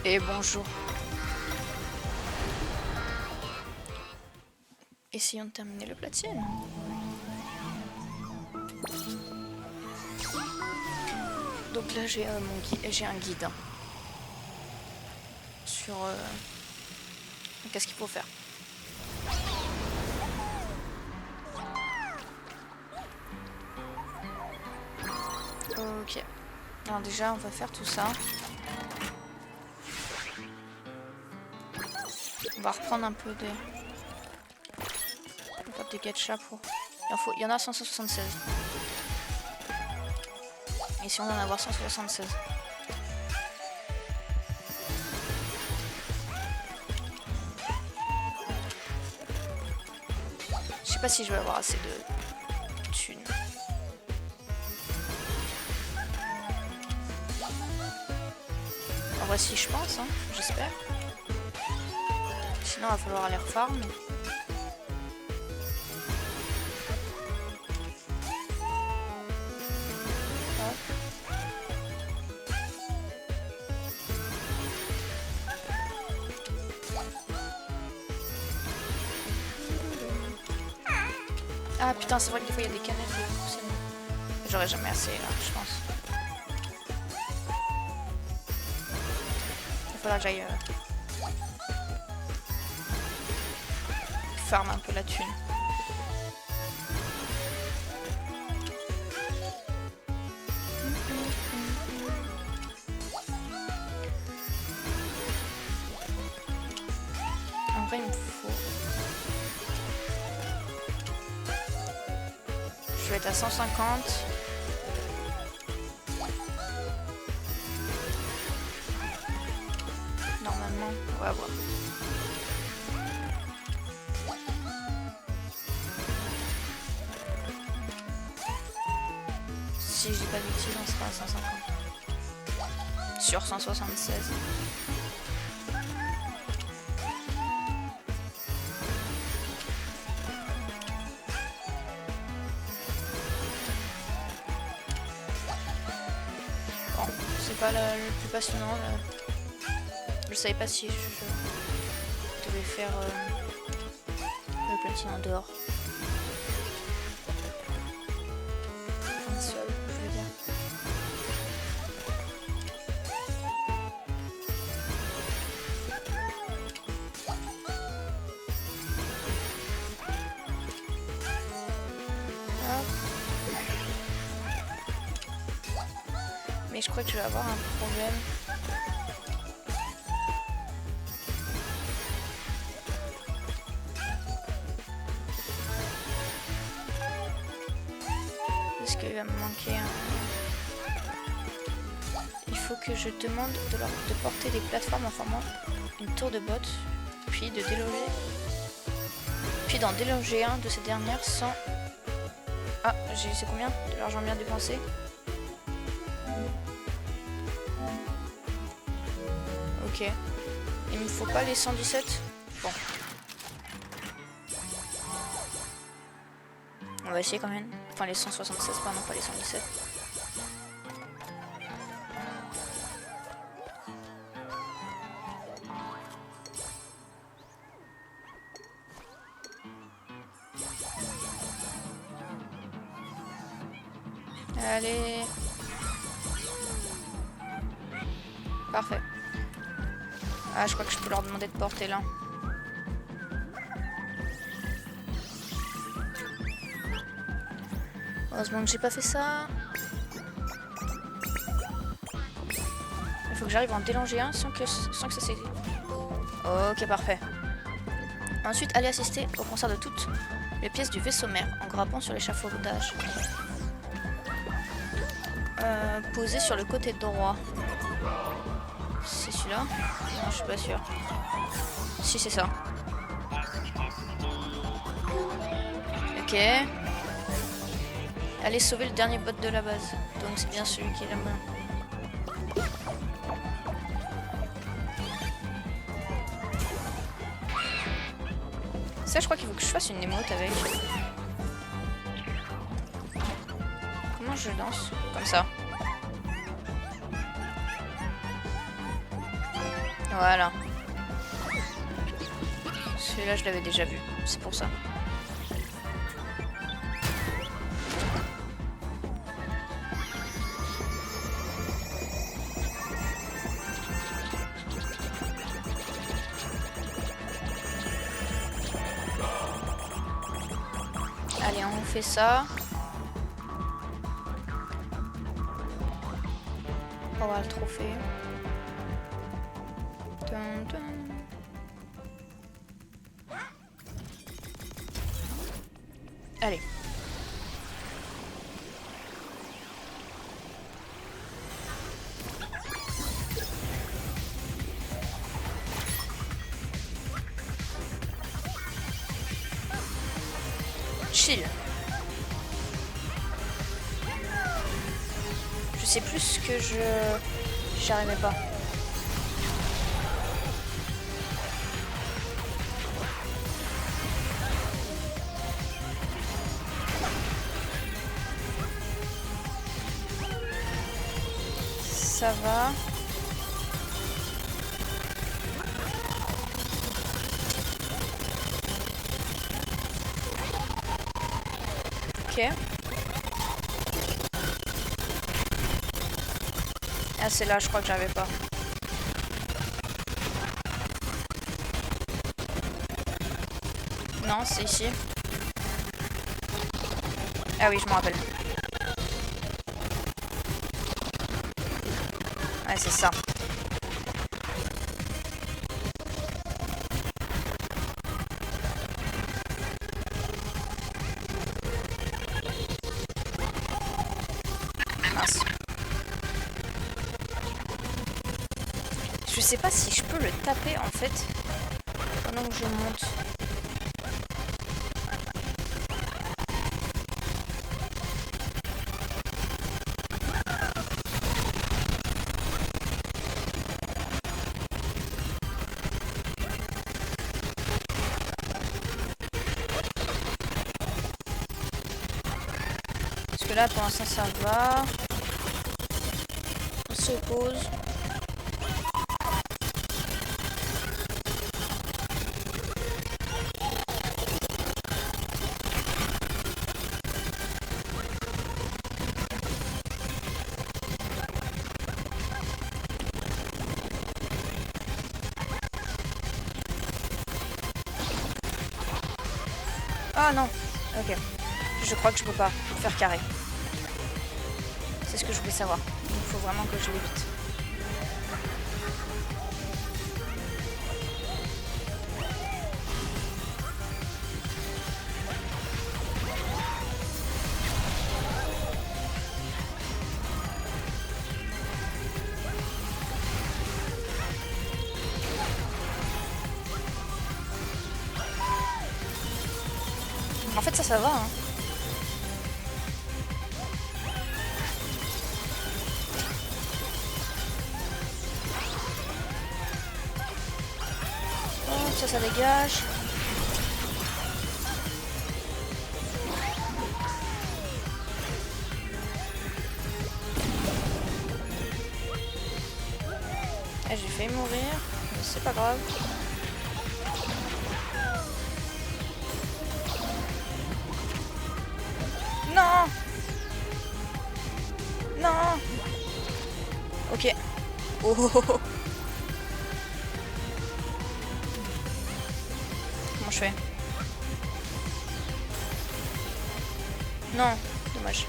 Et bonjour. Essayons de terminer le platine. Donc là j'ai j'ai un guide hein, sur qu'est-ce qu'il faut faire. Ok. Alors déjà on va faire tout ça. On va reprendre un peu des... On va faire des gachas pour... Il y en a 176. Et si on en a avoir 176. Je sais pas si je vais avoir assez de thunes. En vrai si je pense, hein, j'espère. Sinon il va falloir aller refarm. Ah putain, c'est vrai que des fois il y a des canettes de pousser. J'aurais jamais assez là, je pense. Il va falloir que j'aille farm un peu la thune. En vrai il me faut... Je vais être à 150. Normalement, on va voir. Si je dis pas de bêtises, on sera à 150. Sur 176. Bon, c'est pas le plus passionnant. Là. Je savais pas si je devais faire le platine en dehors. Un seul, je veux dire. Mais je crois que je vais avoir un problème. Parce qu'il va me manquer un... Il faut que je demande de porter des plateformes en formant une tour de botte, puis de déloger... Puis d'en déloger un de ces dernières sans... Ah, c'est combien de l'argent bien dépensé? Ok. Il me faut pas les 117? Bon. On va essayer quand même. Enfin les 176, pardon, pas les 117. Allez. Parfait. Ah, je crois que je peux leur demander de porter là. Heureusement que j'ai pas fait ça. Il faut que j'arrive à en délonger un sans que ça s'aide. Ok, parfait. Ensuite, allez assister au concert de toutes les pièces du vaisseau mère en grappant sur l'échafaudage. Posé sur le côté droit. C'est celui-là? Non, je suis pas sûre. Si, c'est ça. Ok. Allez sauver le dernier bot de la base. Donc c'est bien celui qui est là-bas. Ça, je crois qu'il faut que je fasse une émote avec. Comment je danse? Comme ça. Voilà. Celui-là, je l'avais déjà vu. C'est pour ça. Allez, on fait ça. Pour avoir le trophée. Dun, dun. Allez. Chill. Je sais plus ce que j'arrivais pas. Ça va. Ok. Ah, c'est là, je crois que j'avais pas. Non, c'est ici. Ah oui, je me rappelle. Ouais, c'est ça. Mince. Je sais pas si je peux le taper en fait pendant que je monte. Parce que là pour l'instant ça va. On se pose. Ah non, ok. Je crois que je peux pas faire carré. C'est ce que je voulais savoir. Il faut vraiment que je l'évite. En fait ça va hein. Oh, ça dégage. Ah, j'ai failli mourir, mais c'est pas grave. Non. Non. Ok. Oh, oh, oh. Comment je fais? Non, dommage.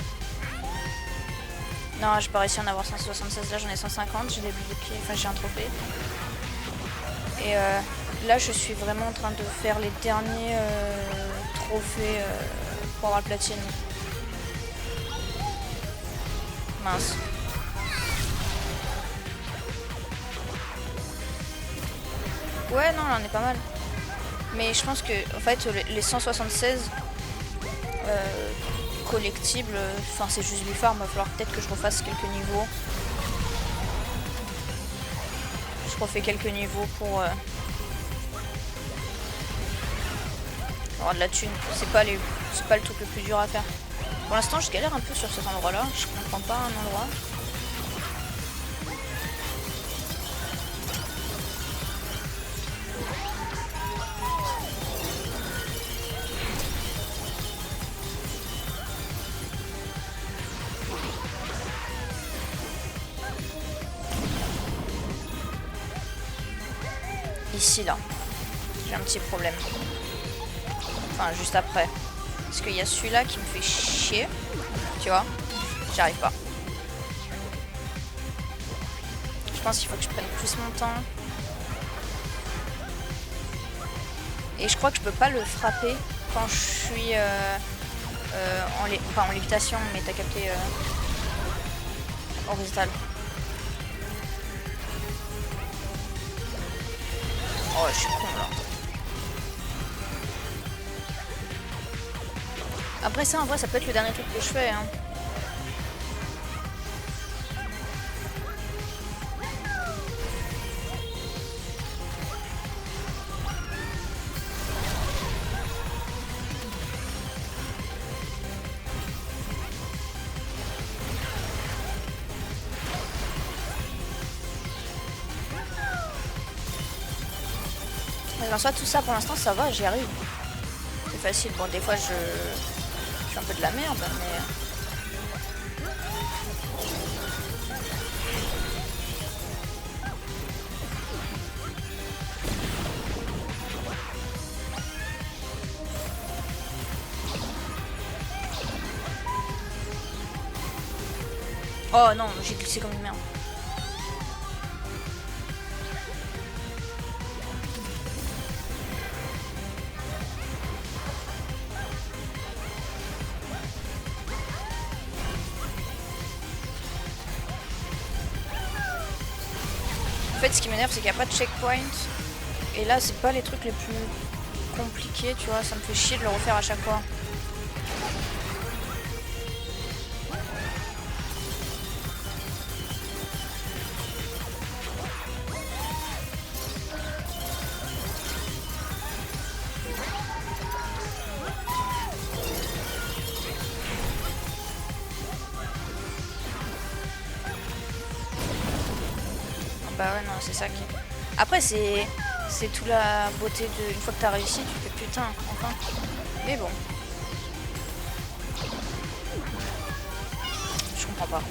Non, j'ai pas réussi à en avoir 176, là j'en ai 150, j'ai débloqué, enfin j'ai un trophée. Et là je suis vraiment en train de faire les derniers trophées pour avoir le platine. Mince. Ouais, non, là on est pas mal. Mais je pense que, en fait, les 176 collectibles, enfin c'est juste du farm, il va falloir peut-être que je refasse quelques niveaux. Je refais quelques niveaux pour avoir de la thune. C'est pas le truc le plus dur à faire. Pour l'instant, je galère un peu sur cet endroit-là. Je comprends pas un endroit. ici là. J'ai un petit problème. Enfin, juste après. Parce qu'il y a celui-là qui me fait chier. Tu vois? J'y arrive pas. Je pense qu'il faut que je prenne plus mon temps. Et je crois que je peux pas le frapper quand je suis pas en lévitation, mais t'as capté horizontal. Oh, je suis con là. Après ça, en vrai, ça peut être le dernier truc que je fais. Hein. En soit tout ça pour l'instant ça va, j'y arrive. C'est facile. Bon, des fois je suis un peu de la merde, mais oh non, j'ai glissé comme une merde. En fait, ce qui m'énerve, c'est qu'il n'y a pas de checkpoint. Et là, c'est pas les trucs les plus compliqués, tu vois. Ça me fait chier de le refaire à chaque fois. Bah ouais, non, c'est ça qui... Après, c'est toute la beauté de... Une fois que t'as réussi, tu fais putain, enfin. Mais bon. Je comprends pas.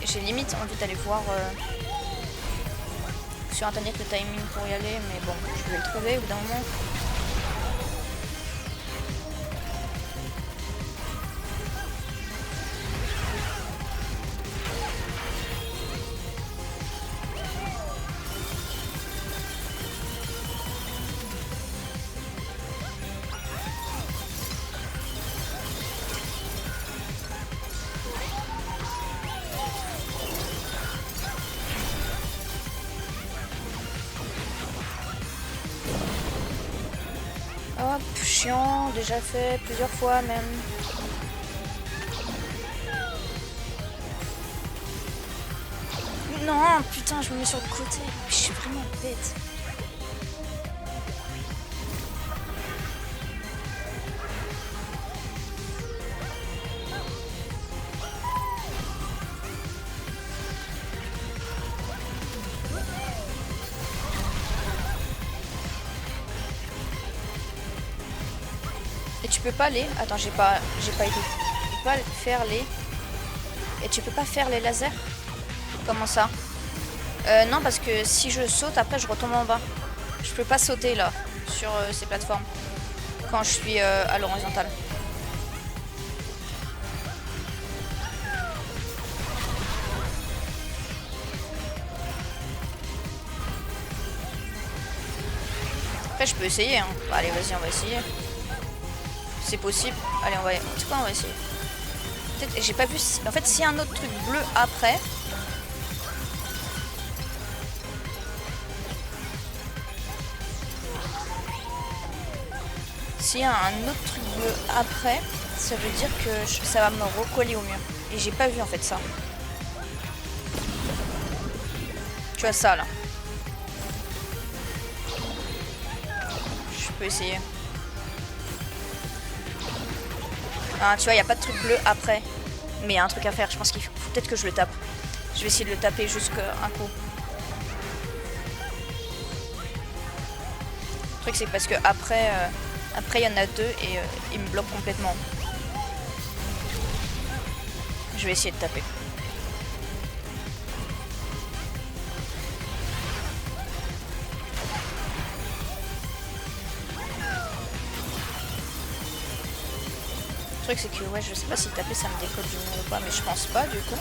J'ai limite envie d'aller voir sur internet le timing pour y aller, mais bon, je vais le trouver au bout d'un moment. Hop, chiant, déjà fait plusieurs fois même. Non, putain, je me mets sur le côté. Je suis vraiment bête. Et tu peux pas les... Attends, j'ai pas été... Tu peux pas faire les... Et tu peux pas faire les lasers? Comment ça? Non, parce que si je saute, après je retombe en bas. Je peux pas sauter là, sur ces plateformes. Quand je suis à l'horizontale. Après je peux essayer, hein. Bah, allez, vas-y, on va essayer. C'est possible. Allez, on va... C'est quoi, on va essayer. Peut-être, j'ai pas vu... En fait, s'il y a un autre truc bleu après... S'il y a un autre truc bleu après, ça veut dire que ça va me recoller au mur. Et j'ai pas vu en fait ça. Tu vois ça là. Je peux essayer. Ah, tu vois, il n'y a pas de truc bleu après. Mais il y a un truc à faire. Je pense qu'il faut peut-être que je le tape. Je vais essayer de le taper jusqu'à un coup. Le truc c'est parce que après il y en a deux et il me bloque complètement. Je Je vais essayer de taper. Le truc c'est que ouais, je sais pas si taper ça me décolle du monde ou pas, mais je pense pas du coup.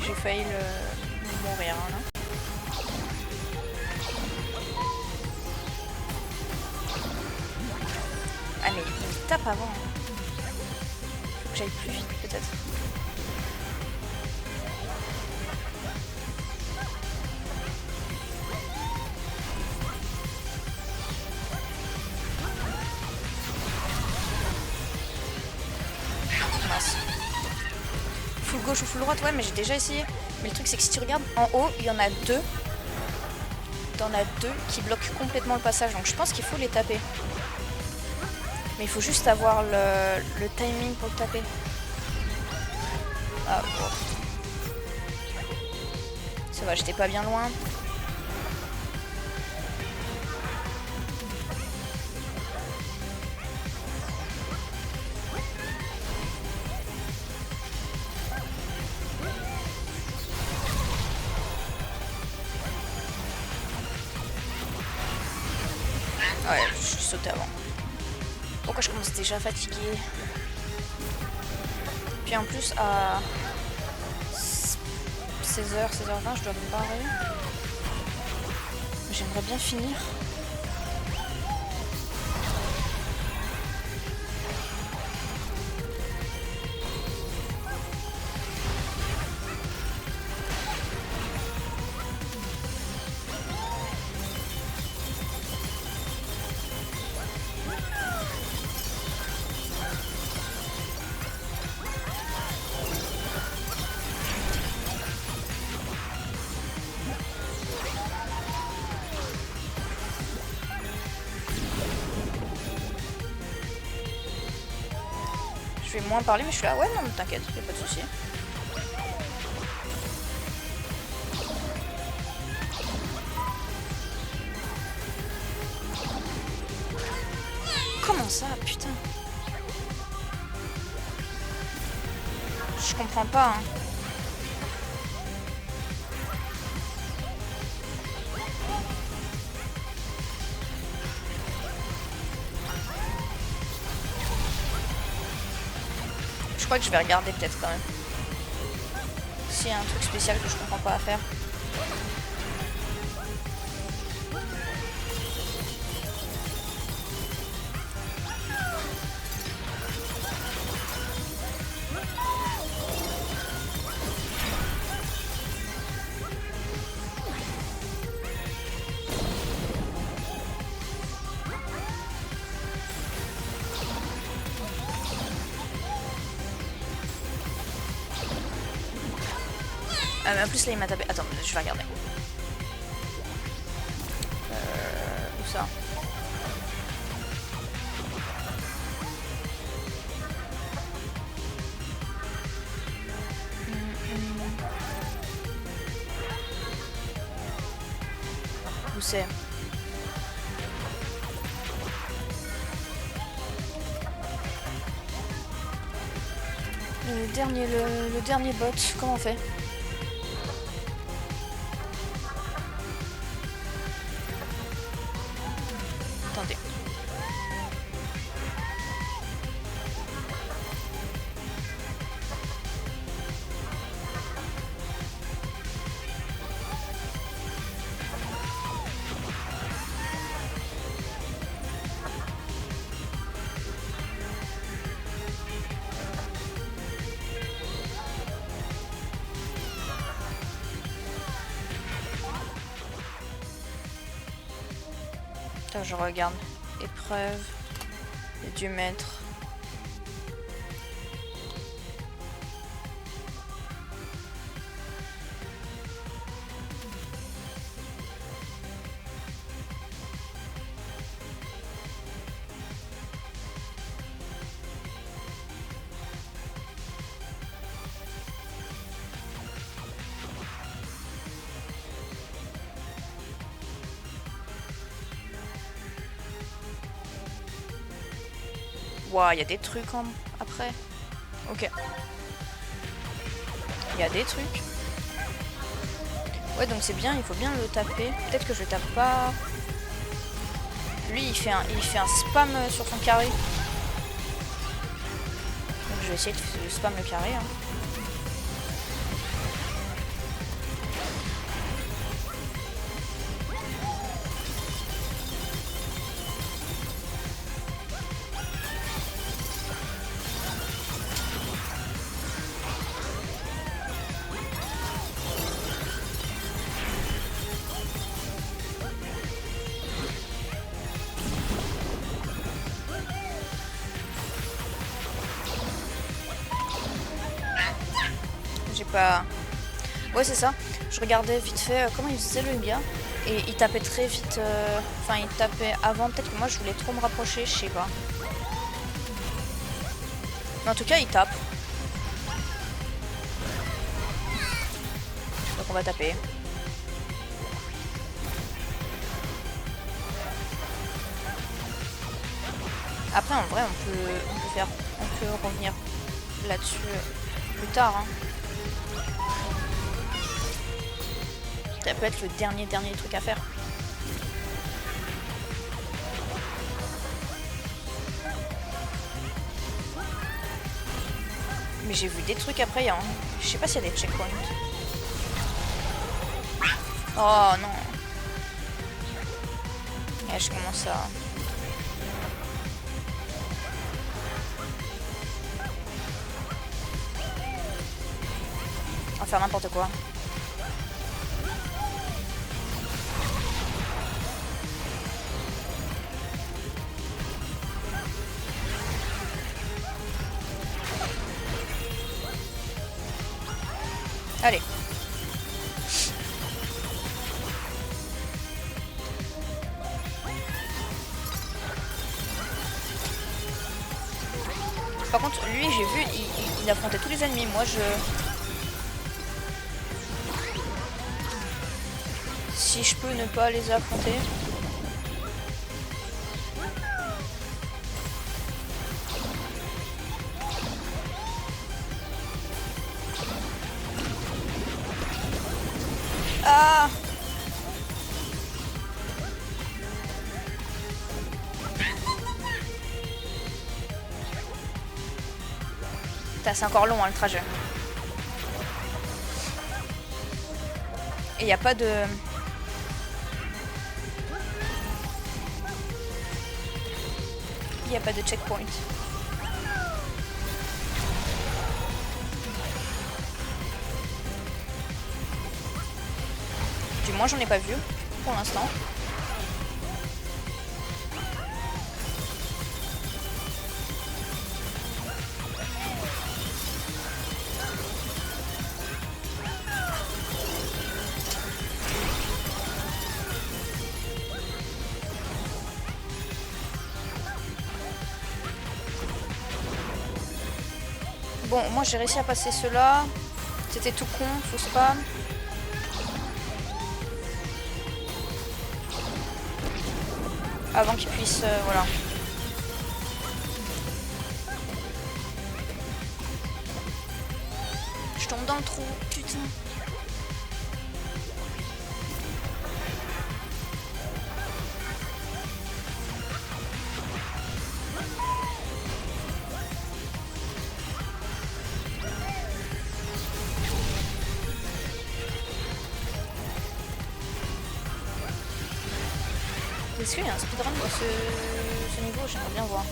J'ai failli le mourir là. Ah mais il me tape avant. Faut que j'aille plus vite peut-être. Mince. Full gauche ou full droite, ouais mais j'ai déjà essayé. Mais le truc c'est que si tu regardes en haut, il y en a deux. T'en as deux qui bloquent complètement le passage, donc je pense qu'il faut les taper. Mais il faut juste avoir le timing pour le taper. Ah bon. Ça va, j'étais pas bien loin. Ouais, je suis sauté avant. Pourquoi je commence déjà fatiguée? Puis en plus à 16h, 16h20 je dois me barrer. J'aimerais bien finir. Je vais moins parler mais je suis là, ouais non mais t'inquiète, y'a pas de souci. Comment ça, putain? Je comprends pas hein. Je crois que je vais regarder peut-être quand même. S'il y a un truc spécial que je comprends pas à faire. Mais en plus là il m'a tapé. Attends, je vais regarder. Où ça? Où c'est? Le dernier bot, comment on fait? Attendez. Attends, je regarde. Épreuve. J'ai dû mettre. Ouah, il y a des trucs après. Ok. Il y a des trucs. Ouais, donc c'est bien, il faut bien le taper. Peut-être que je le tape pas. Lui, il fait un spam sur son carré. Donc je vais essayer de spam le carré. Hein. Pas... Ouais, c'est ça. Je regardais vite fait comment il faisait le bien. Et il tapait très vite. Enfin, il tapait avant. Peut-être que moi, je voulais trop me rapprocher. Je sais pas. Mais en tout cas, il tape. Donc, on va taper. Après, en vrai, on peut revenir là-dessus plus tard. Hein. Ça peut être le dernier truc à faire. Mais j'ai vu des trucs après, hein. Je sais pas s'il y a des checkpoints. Oh non. Et je commence à... faire n'importe quoi. Allez. Par contre, lui, j'ai vu, il affrontait tous les ennemis. Moi, si je peux ne pas les affronter. Ah! C'est encore long, hein, le trajet. Et il n'y a pas de... Il n'y a pas de checkpoint. Du moins, j'en ai pas vu pour l'instant. Bon, moi j'ai réussi à passer cela. C'était tout con, faux spam. Avant qu'il puisse... voilà. Je tombe dans le trou, putain. Est-ce qu'il y a un speedrun de ce niveau? J'aimerais bien voir.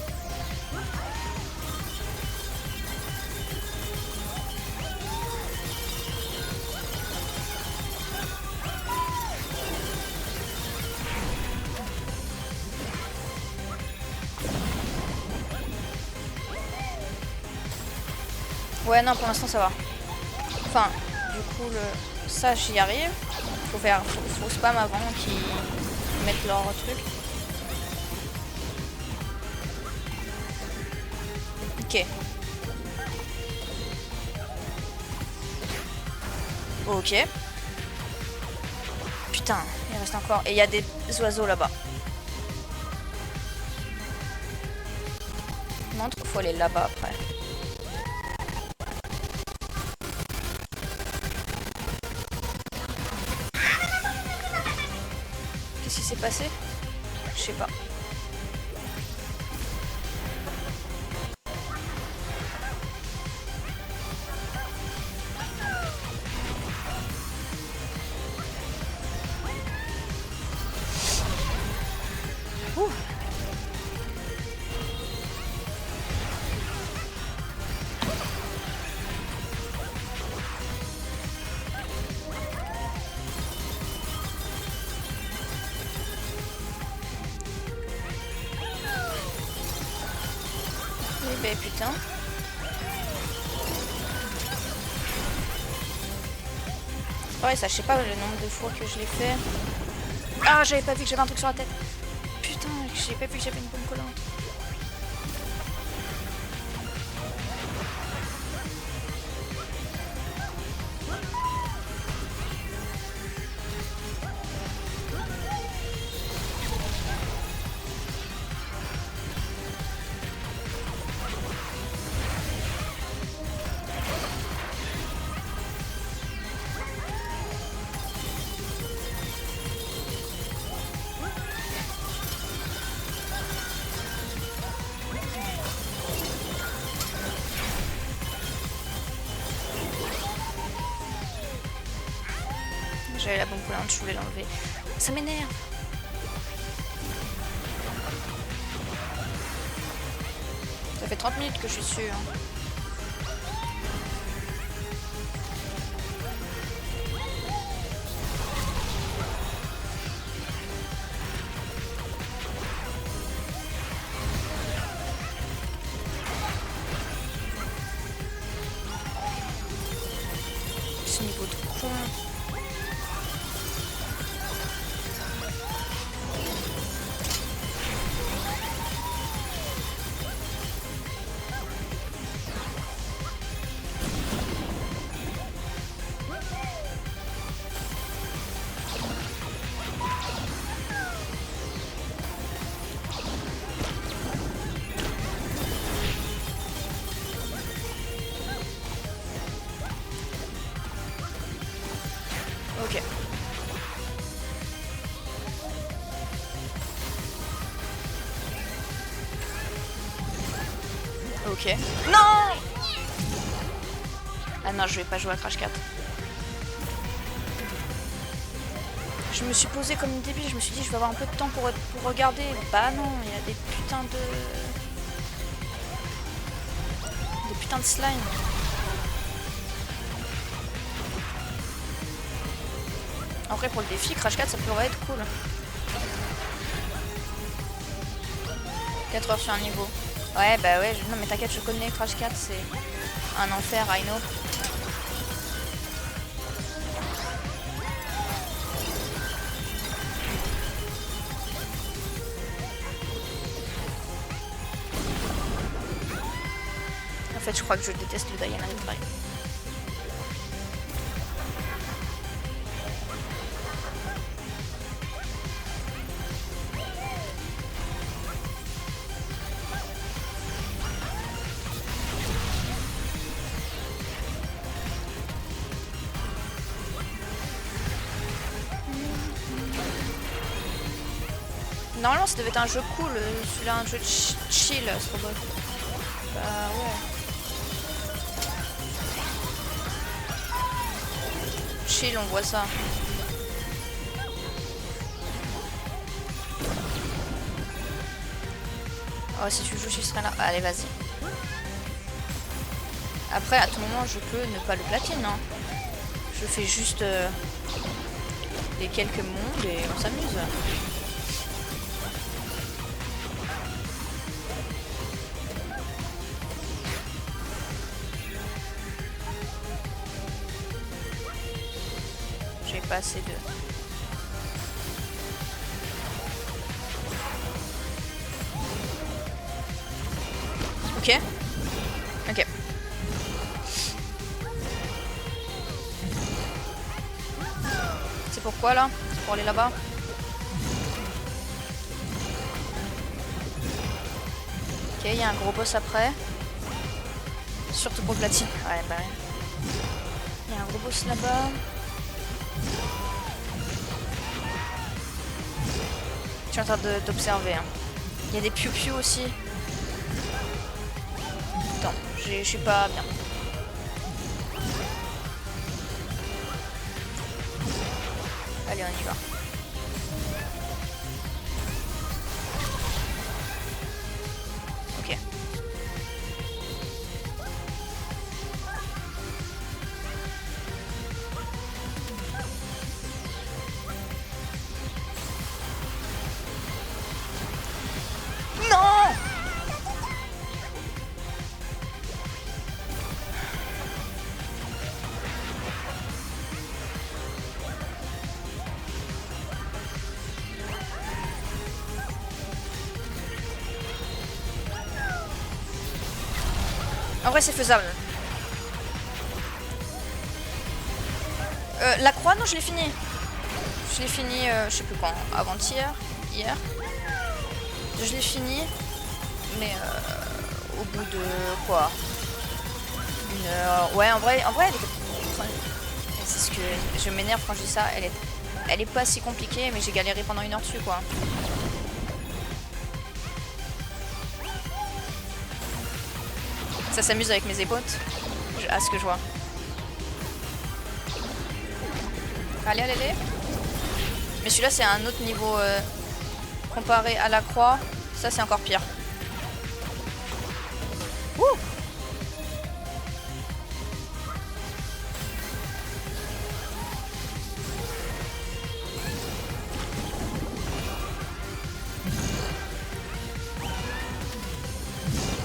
Ouais, non, pour l'instant ça va. Enfin, du coup, ça j'y arrive. Faut spam avant qu'ils mettent leur truc. Ok. Ok. Putain, il reste encore. Et il y a des oiseaux là-bas. montre, faut aller là-bas après. Qu'est-ce qui s'est passé? Je sais pas. Ouh. Oui, ben putain. Ouais, ça, je sais pas le nombre de fois que je l'ai fait. Ah, j'avais pas vu que j'avais un truc sur la tête. Putain, j'ai pas vu que j'avais une bombe collante. J'avais la bombe collante, je voulais l'enlever. Ça m'énerve. Ça fait 30 minutes que je suis dessus. Hein. Ce niveau de con. Ok. Ok. Non! Ah non, je vais pas jouer à Crash 4. Je me suis posée comme une débile, je me suis dit je vais avoir un peu de temps pour regarder. Bah non, il y a des putains de slime. En vrai, pour le défi, Crash 4, ça pourrait être cool. 4 heures sur un niveau. Ouais, bah ouais, non mais t'inquiète, je connais Crash 4, c'est un enfer, I know. En fait, je crois que je déteste le Diana Retry. Normalement, ça devait être un jeu cool, celui-là, un jeu chill, ce robot. Bah ouais. Chill, on voit ça. Oh, si tu joues, je serai là. Allez, vas-y. Après, à tout moment, je peux ne pas le platine, hein. Je fais juste les quelques mondes et on s'amuse. J'ai pas assez de... Ok. Ok. C'est pourquoi là? C'est pour aller là-bas? Ok, il y a un gros boss après. Surtout pour platine. Ouais, bah ouais. Il y a un gros boss là-bas. Je suis en train d'observer. Hein. Il y a des piou-piou aussi. Attends, je suis pas bien. Allez, on y va. Ok. Non! En vrai, c'est faisable. La croix, non, je l'ai fini. Je l'ai fini, je sais plus quand, avant-hier, hier. Je l'ai fini, mais au bout de quoi? Une heure. Ouais, en vrai, elle était... C'est ce que je m'énerve quand je dis ça. Elle est pas si compliquée, mais j'ai galéré pendant 1 heure dessus, quoi. Ça s'amuse avec mes épotes, à ce que je vois. Allez, allez, allez. Mais celui-là, c'est un autre niveau comparé à la croix. Ça, c'est encore pire. Ouh!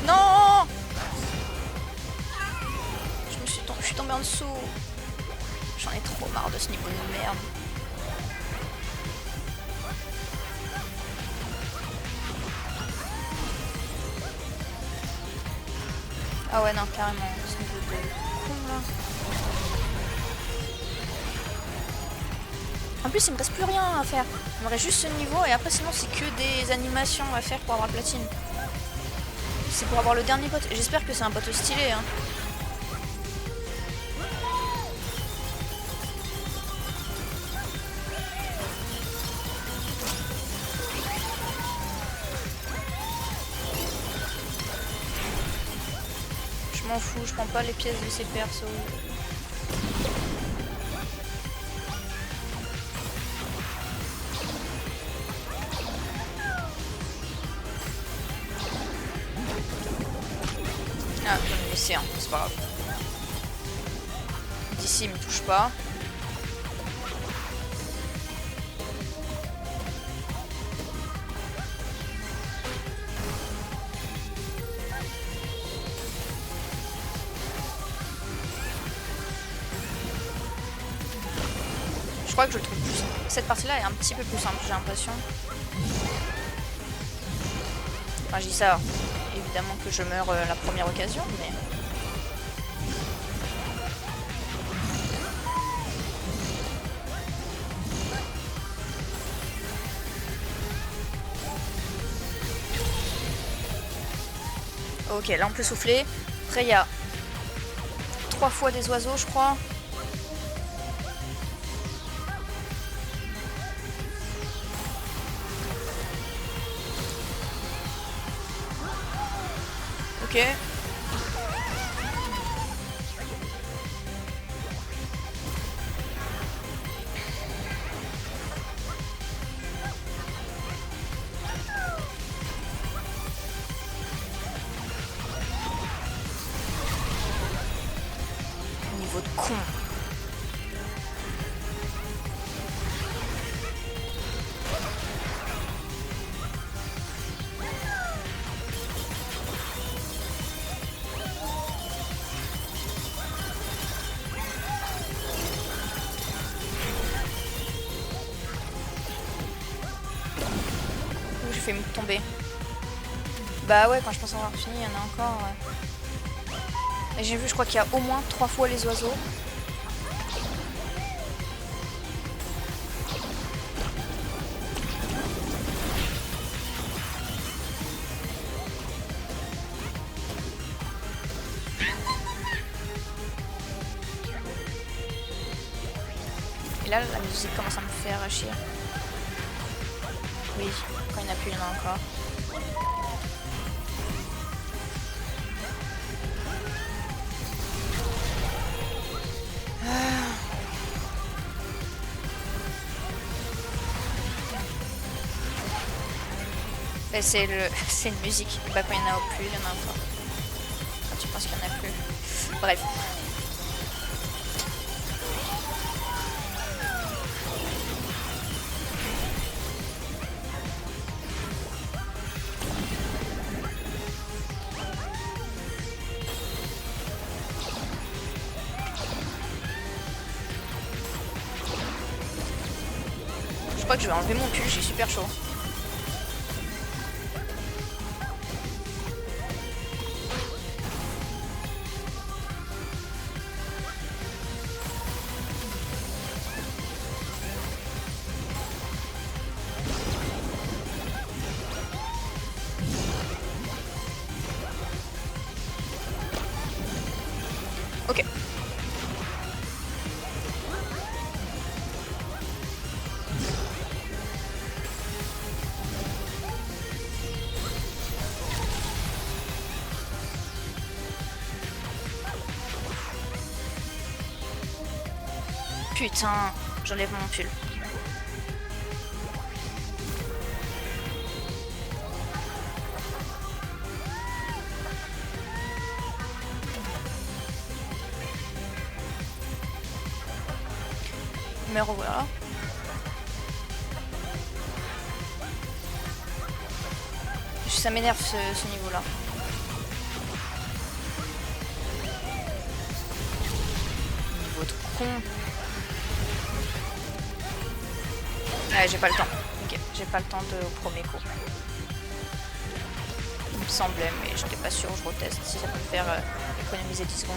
Non! Je suis tombée en dessous. J'en ai trop marre de ce niveau de merde. Ah ouais, non, carrément, ce niveau de con là. En plus, il me reste plus rien à faire. Il me reste juste ce niveau et après, sinon, c'est que des animations à faire pour avoir le platine. C'est pour avoir le dernier pote. J'espère que c'est un pote stylé, hein. Je m'en fous, je prends pas les pièces de ces persos. Ah, je vais me laisser, hein, c'est pas grave. D'ici, il me touche pas. Je crois que je le trouve plus simple. Cette partie-là est un petit peu plus simple, j'ai l'impression. Enfin, je dis ça, évidemment que je meurs la première occasion, mais... Ok, là on peut souffler. Après, il y a 3 fois des oiseaux, je crois. Ok. Niveau de con. J'ai fait me tomber. Bah ouais, quand je pense avoir fini, il y en a encore. Ouais. Et j'ai vu, je crois qu'il y a au moins 3 fois les oiseaux. là, la musique commence à me faire chier. Oui, quand il n'y en a plus, il y en a encore. C'est une musique. Bah, quand il y en a au plus, il y en a encore. Quand tu penses qu'il y en a plus. Bref. Je crois que je vais enlever mon pull, j'ai super chaud. Ok. Putain, j'enlève mon pull. Me revoilà. Ça m'énerve ce niveau-là. Niveau de con. Ouais, j'ai pas le temps. Ok, j'ai pas le temps au premier coup. Il me semblait, mais j'étais pas sûre. Je reteste si ça peut me faire économiser 10 secondes.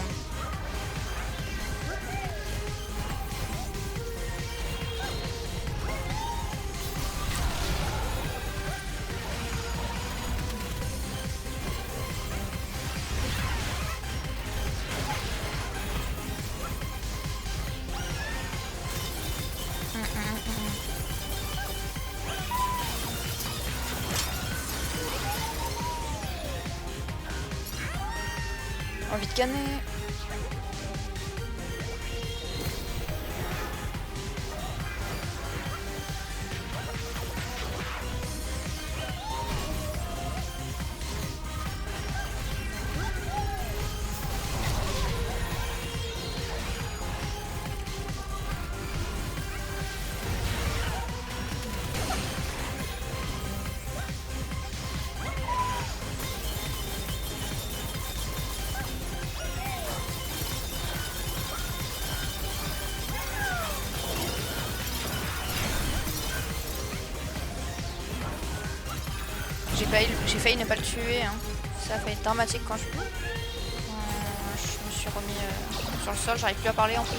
Envie de gagner. J'ai failli ne pas le tuer, hein. Ça a failli être dramatique quand je me suis remis sur le sol, j'arrive plus à parler en plus.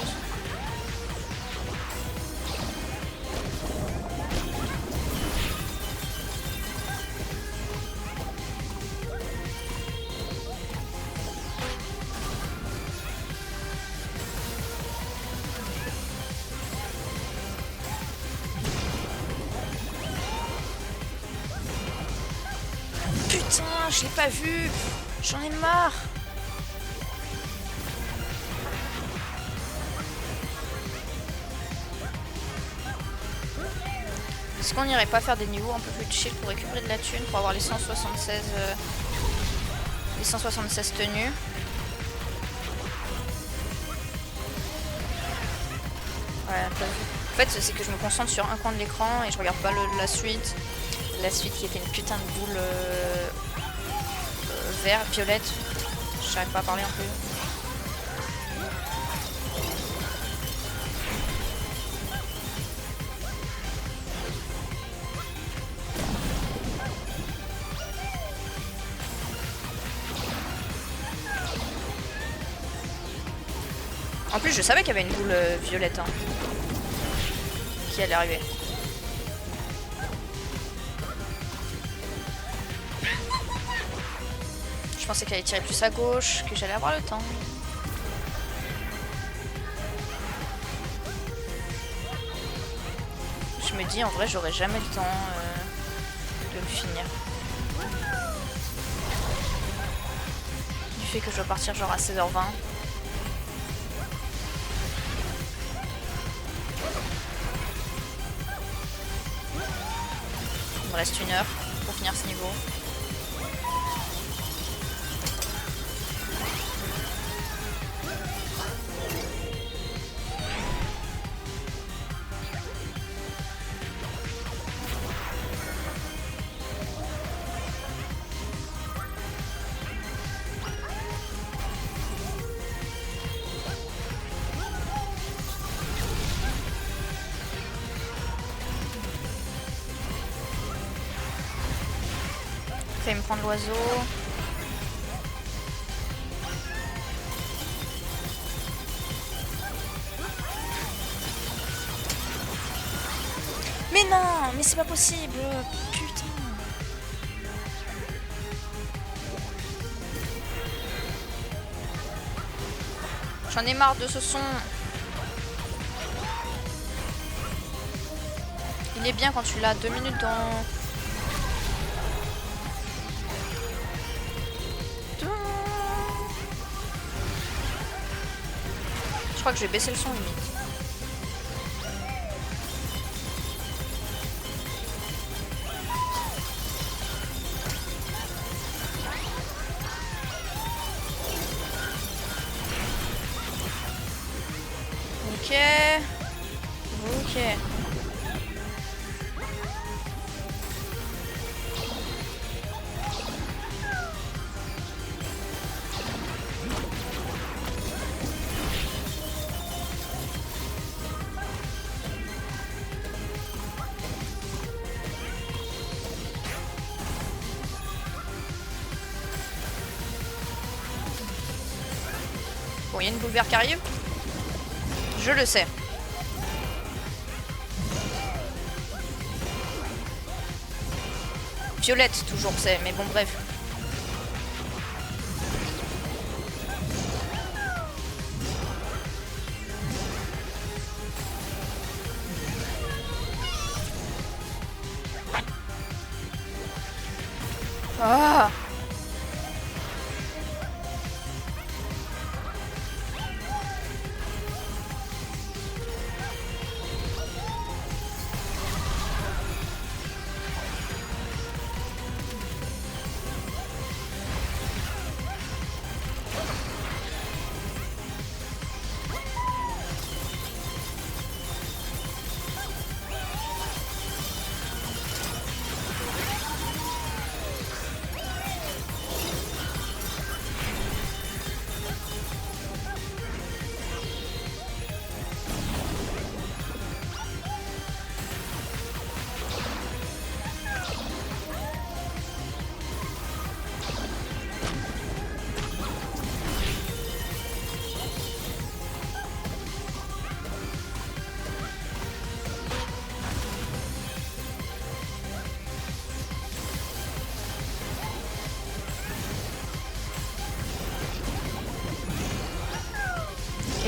Putain, je l'ai pas vu. J'en ai marre. Est-ce qu'on n'irait pas faire des niveaux un peu plus chill pour récupérer de la thune, pour avoir les 176 tenues? Ouais, pas vu. En fait, c'est que je me concentre sur un coin de l'écran et je regarde pas la suite. La suite qui était une putain de boule vert, violette. J'arrive pas à parler un peu. En plus, je savais qu'il y avait une boule violette hein, qui allait arriver. Je pensais qu'elle allait tirer plus à gauche, que j'allais avoir le temps. me dis, en vrai, j'aurai jamais le temps de le finir. Du fait que je dois partir genre à 16h20. Il me reste 1 heure pour finir ce niveau. Fais me prendre l'oiseau. Mais non, mais c'est pas possible. Putain. J'en ai marre de ce son. Il est bien quand tu l'as 2 minutes dans... Je crois que je vais baisser le son limite. Ok. Ok. Bon, il y a une boule verte qui arrive. Je le sais. Violette, toujours, c'est. Mais bon, bref. Ah!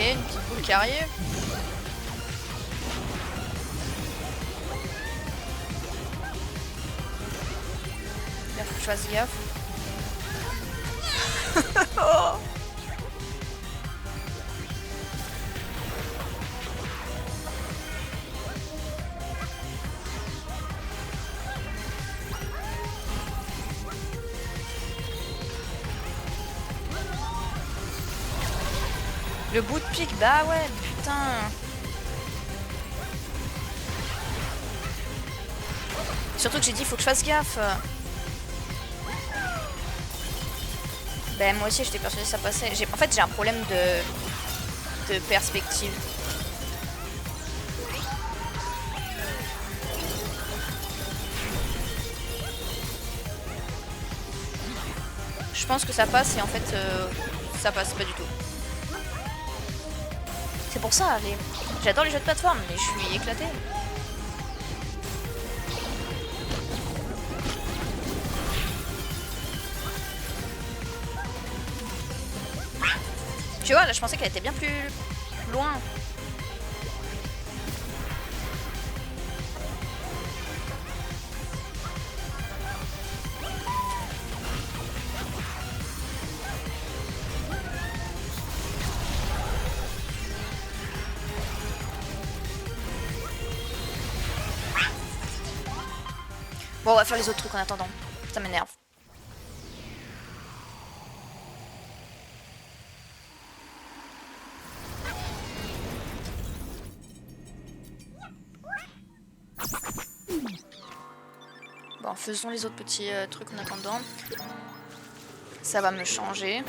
Une petite boule qui arrive. Il faut que je fasse gaffe. Oh. Le bout de pique, bah ouais, putain. Surtout que j'ai dit, faut que je fasse gaffe. Ben moi aussi, j'étais persuadée que ça passait. En fait, j'ai un problème de perspective. Je pense que ça passe et en fait, ça passe pas du tout. C'est pour ça, j'adore les jeux de plateforme, mais je suis éclatée. Tu vois, là je pensais qu'elle était bien plus loin. Bon, on va faire les autres trucs en attendant. Ça m'énerve. Bon, faisons les autres petits trucs en attendant. Ça va me changer.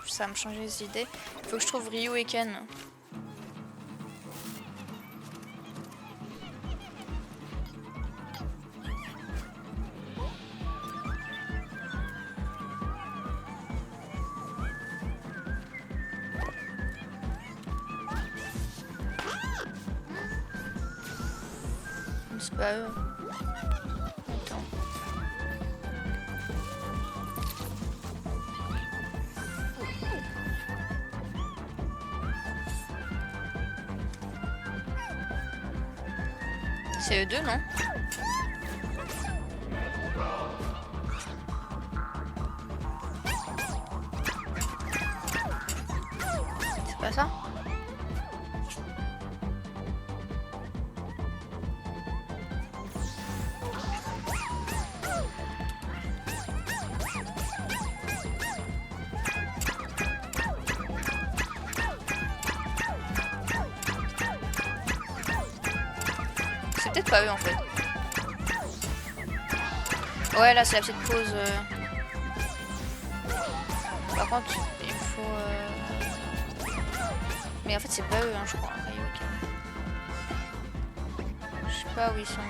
Ça va me changer les idées. Faut que je trouve Ryu et Ken. C'est pas eux. Attends. C'est eux deux, non? C'est pas ça? C'est peut-être pas eux en fait. Ouais, là c'est la petite pause. Par contre, il faut. Mais en fait, c'est pas eux, hein, je crois. Je sais pas où ils sont.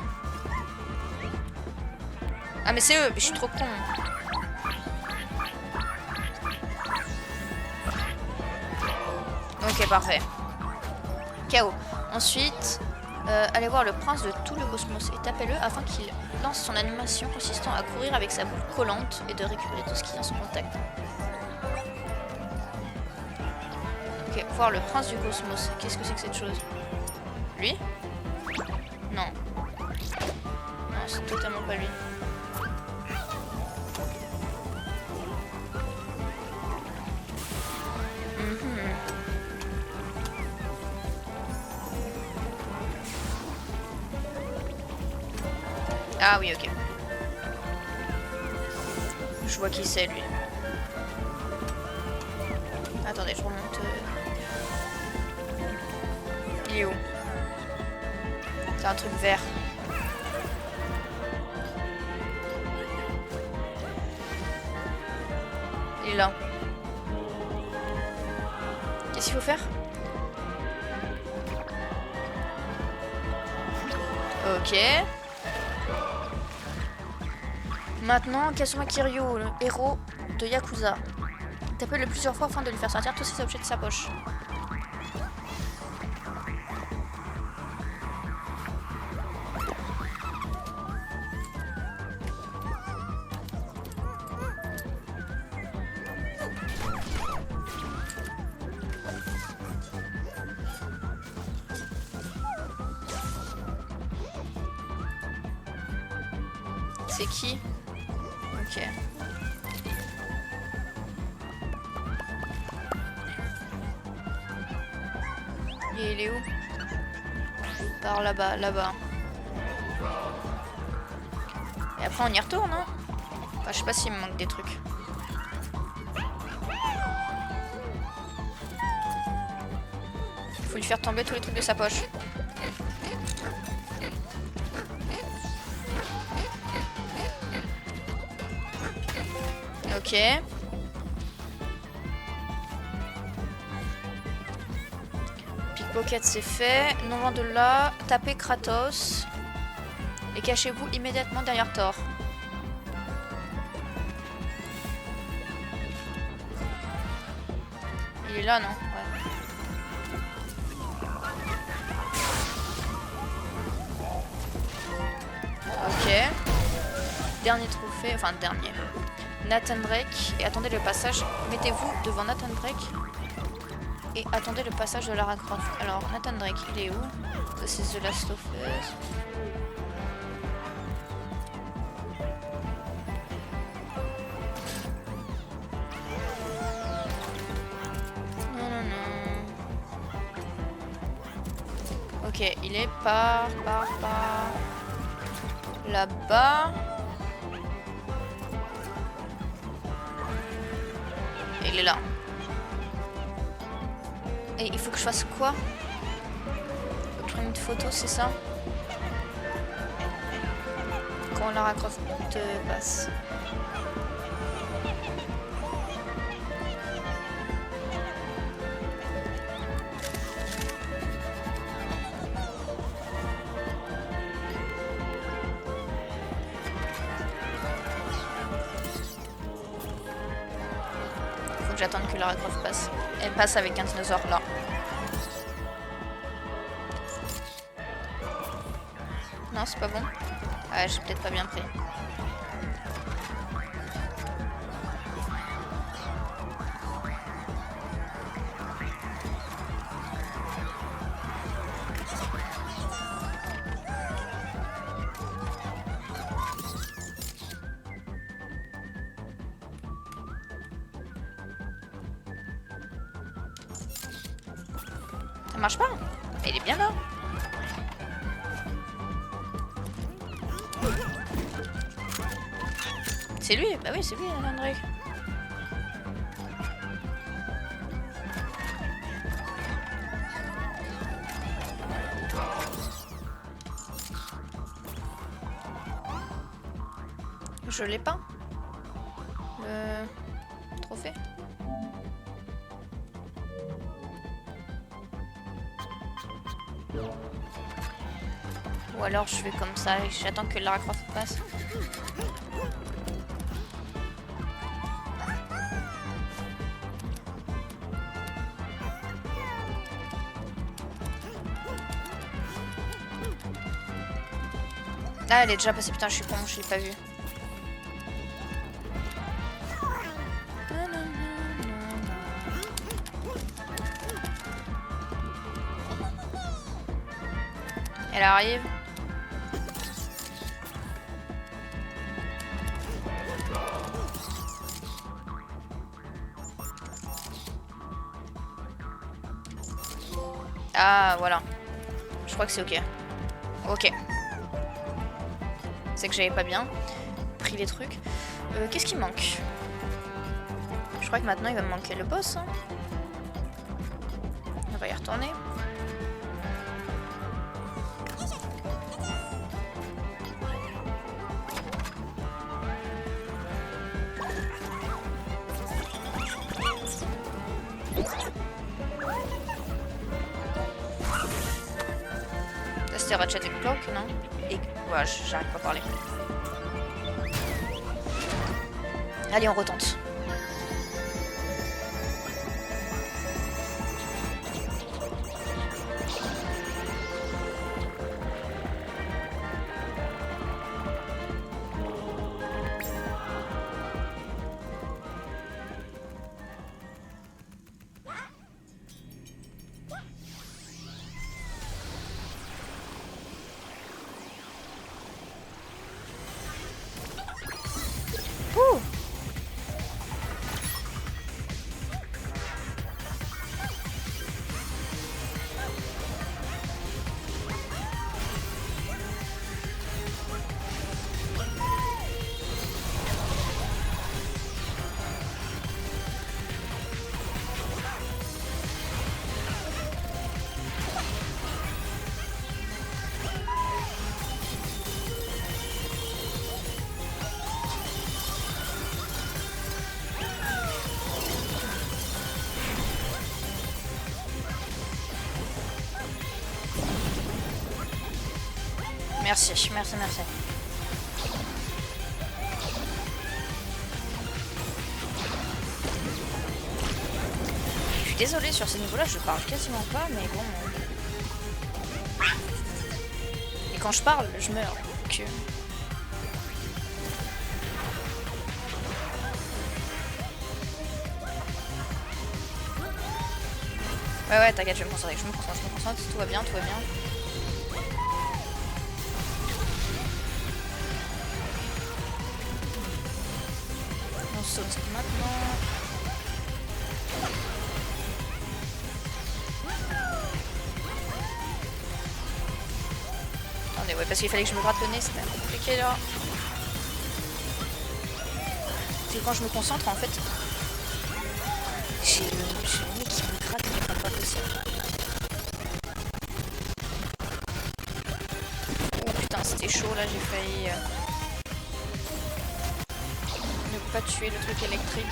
Ah, mais c'est eux, mais je suis trop con. Ok, parfait. KO. Ensuite. Allez voir le prince de tout le cosmos et tapez-le afin qu'il lance son animation consistant à courir avec sa boule collante et de récupérer tout ce qui vient à son contact. Ok, voir le prince du cosmos. Qu'est-ce que c'est que cette chose? Lui? Non. Non, c'est totalement pas lui. Ah oui, ok. Je vois qui c'est, lui. Attendez, je remonte. Il est où? C'est un truc vert. Il est là. Qu'est-ce qu'il faut faire? Ok. Maintenant, Kazuma Kiryu, le héros de Yakuza. Tapez-le plusieurs fois afin de lui faire sortir tous ses objets de sa poche. C'est qui? Ok. Et il est où? Par là-bas, là-bas. Et après on y retourne, hein? Enfin, je sais pas s'il me manque des trucs. Faut lui faire tomber tous les trucs de sa poche. Ok. Pickpocket c'est fait. Non loin de là, tapez Kratos. Et cachez-vous immédiatement derrière Thor. Il est là, non? Ouais. Ok. Dernier trophée, enfin dernier. Nathan Drake. Et attendez le passage. Mettez-vous devant Nathan Drake. Et attendez le passage de Lara Croft. Alors, Nathan Drake, il est où? Ça, c'est The Last of Us. Non, non, non. Ok, il est par là-bas. Et il est là. Et il faut que je fasse quoi? Faut que je prenne une photo, c'est ça? Quand Lara Croft passe. Faut que j'attende que Lara Croft passe. Elle passe avec un dinosaure là. Non, c'est pas bon. Ouais, j'ai peut-être pas bien pris. Ça marche pas. Mais il est bien là. C'est lui. Bah oui, c'est lui, Alan Drake. Je l'ai pas. Le trophée. Ou alors je fais comme ça et j'attends que Lara Croft passe. Ah, elle est déjà passée, putain, je suis con, je l'ai pas vue. Elle arrive. Ah, voilà. Je crois que c'est ok. Ok. C'est que j'avais pas bien pris les trucs. Qu'est-ce qui manque? Je crois que maintenant il va me manquer le boss. Hein. On va y retourner. Ça c'était Ratchet et Clank, non? Et voilà, j'arrive pas à parler. Allez, on retente. Merci, merci, merci. Je suis désolée, sur ces niveaux-là, je parle quasiment pas, mais bon... Et quand je parle, je meurs, donc... Ouais, t'inquiète, je vais me concentrer, je me concentre, tout va bien, tout va bien. On saute maintenant. attendez, ouais, parce qu'il fallait que je me gratte le nez, c'était compliqué là. Parce que quand je me concentre, en fait, j'ai le nez qui me gratte, mais pas possible. Oh putain, c'était chaud là, j'ai failli ne pas tuer le truc électrique.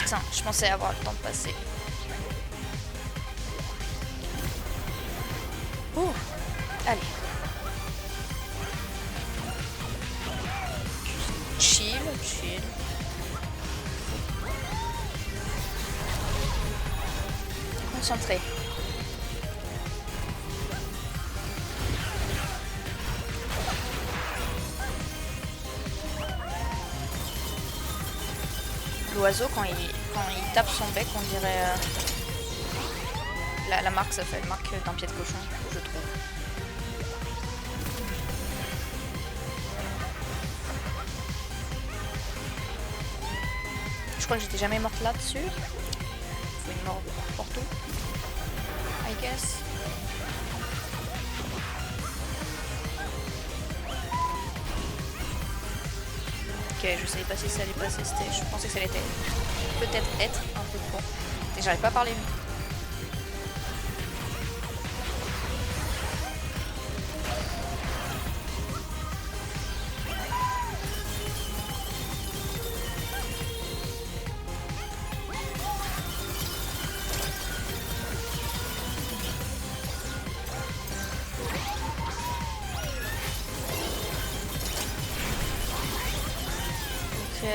Putain, je pensais avoir le temps de passer. Ouh, allez. Chill, chill. Concentré. L'oiseau, quand il tape son bec, on dirait... la marque, ça fait la marque d'un pied de cochon, je trouve. Je crois que j'étais jamais morte là-dessus. Faut une mort pour tout. I guess. Ok, je savais pas si ça allait passer. Je pensais que ça allait peut-être être un peu court. Et j'arrive pas à parler. Ok.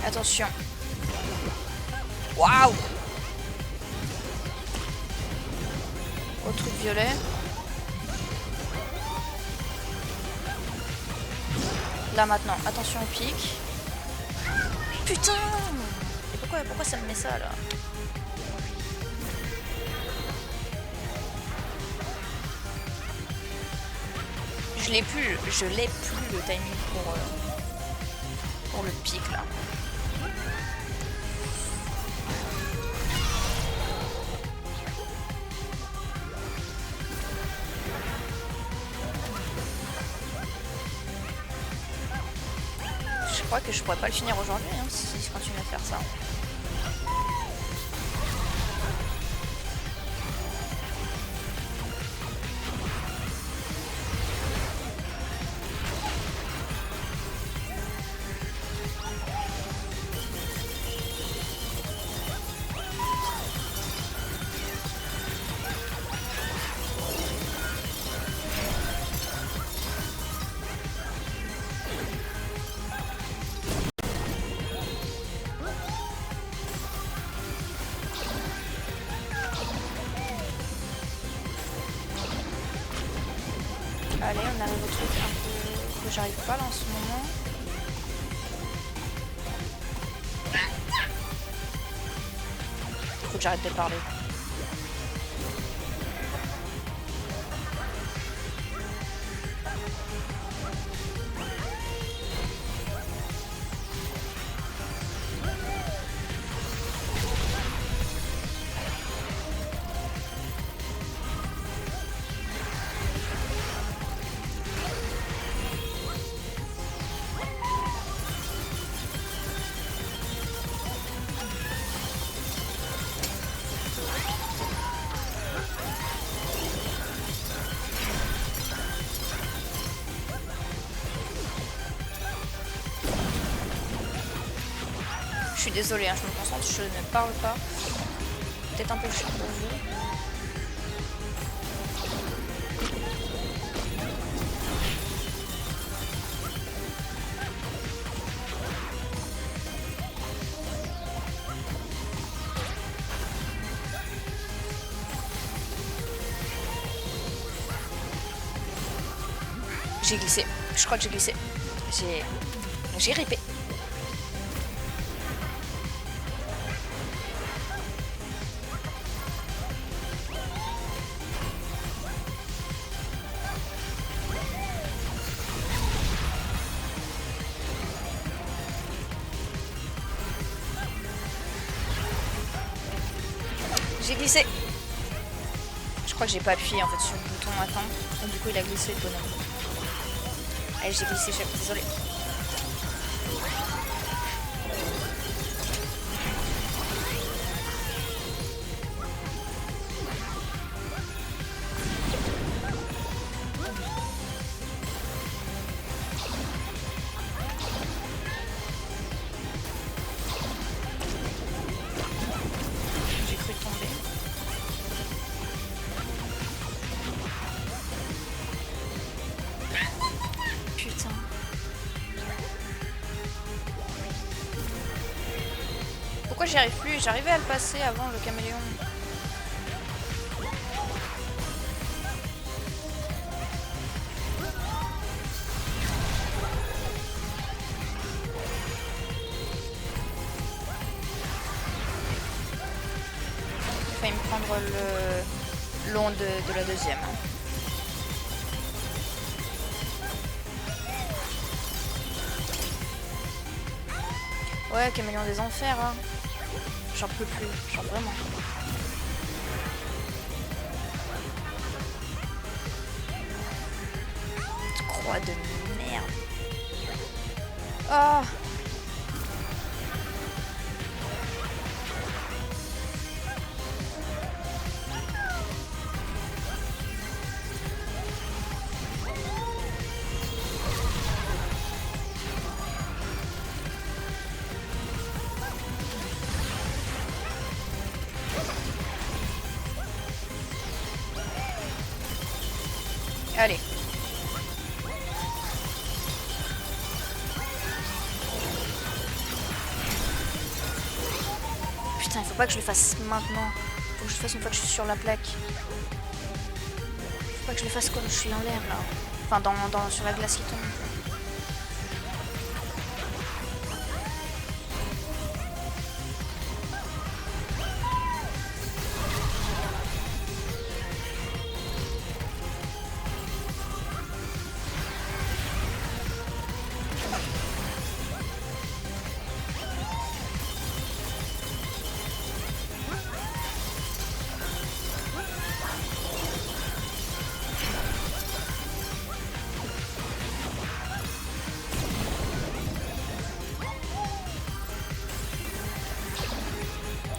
Attention. Waouh! Au truc violet. Là maintenant, attention au pic. Putain! Et pourquoi ça me met ça là? Je l'ai plus le timing pour le pic là. Je crois que je pourrais pas le finir aujourd'hui hein, si je continue à faire ça. Allez, on arrive au truc un peu que j'arrive pas là en ce moment. Faut que j'arrête de parler. Je suis désolée, hein, je me concentre, je ne parle pas. Peut-être un peu chiant pour vous. J'ai glissé. Je crois que j'ai glissé. J'ai ripé. J'ai glissé. Je crois que j'ai pas appuyé en fait sur le bouton attendre. Et du coup il a glissé le bonhomme. Allez, j'ai glissé, chef, désolé. J'ai cru tomber. Putain. Pourquoi j'y arrive plus? J'arrivais à le passer avant le caméléon. Il fallait me prendre le long de la deuxième. Ouais, caméléon des enfers, hein. J'en peux plus, genre vraiment. Croix de merde. Oh. Allez. Putain, il faut pas que je le fasse maintenant. Faut que je le fasse une fois que je suis sur la plaque. Faut pas que je le fasse comme je suis en l'air là. Enfin, sur la glace qui tombe.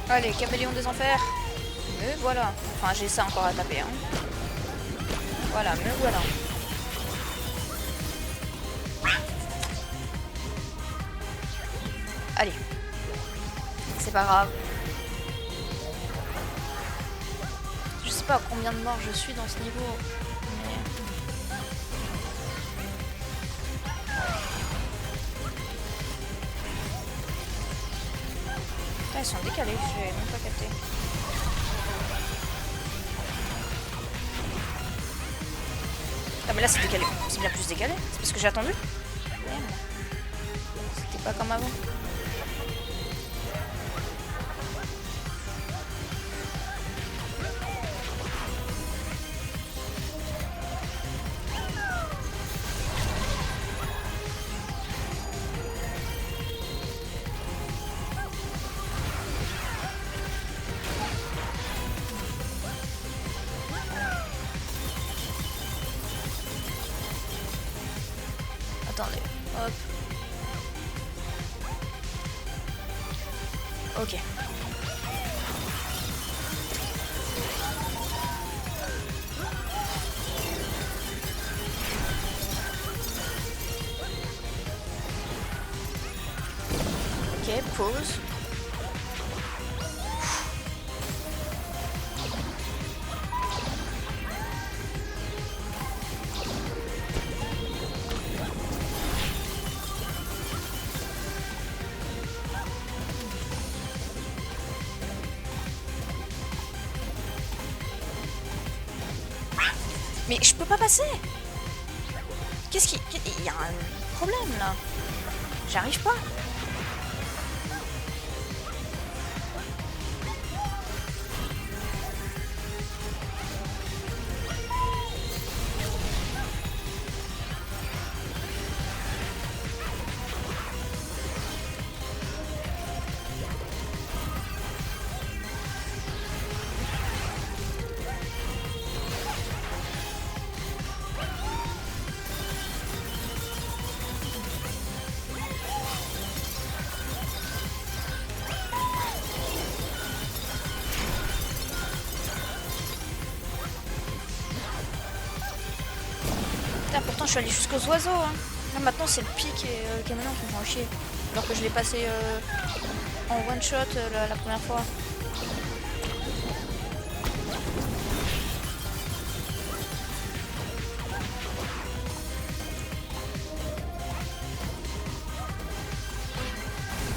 Allez, caméléon des enfers. Me voilà. Enfin, j'ai ça encore à taper. Hein. Voilà, me voilà. Allez. C'est pas grave. Je sais pas à combien de morts je suis dans ce niveau. Mais... Putain, ils sont décalés, je vais même pas capter. Ah mais là c'est décalé, c'est bien plus décalé, c'est parce que j'ai attendu. Merde. C'était pas comme avant. Attendez, hop. Ok. Ok, pause. Mais je peux pas passer. Qu'est-ce qui... Il y a un problème là. J'arrive pas. Pourtant je suis allée jusqu'aux oiseaux hein. Là maintenant c'est le pic et le caméléon qui me font chier. Alors que je l'ai passé en one shot la première fois.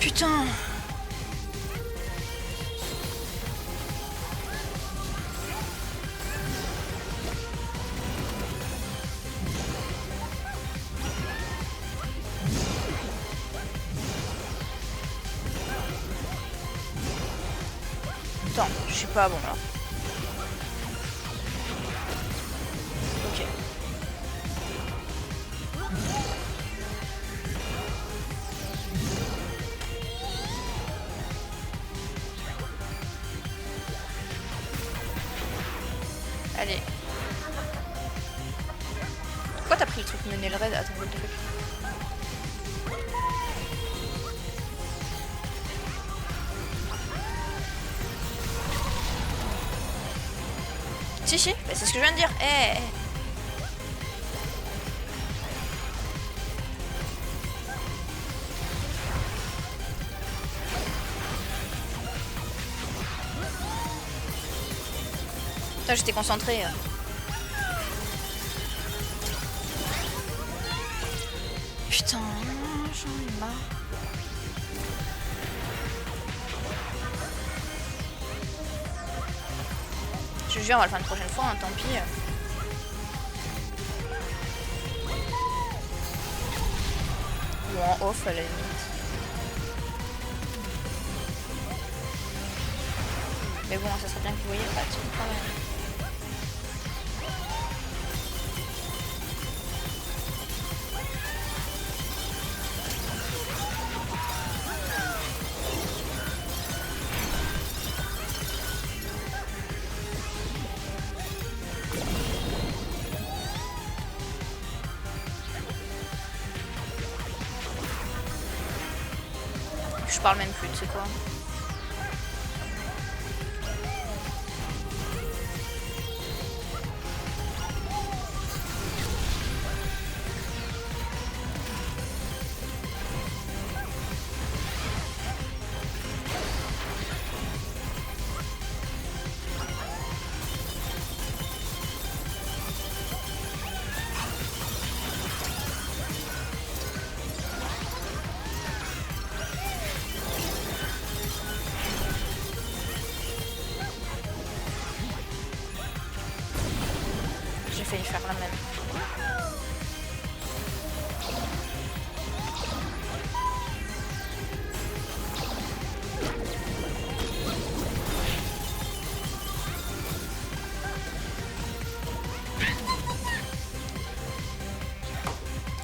Putain. Attends, je suis pas bon là. Ok. Allez. Pourquoi t'as pris le truc mener le raid? Attends, what the fuck. Si, bah, c'est ce que je viens de dire. Putain, j'étais concentré. Putain, j'en ai marre. Je jure, on va le faire une prochaine fois, hein, tant pis. Ou en off à la limite. Mais bon, ça serait bien que vous voyez pas tout quand même. Je parle même plus, tu sais quoi. J'ai failli faire la même.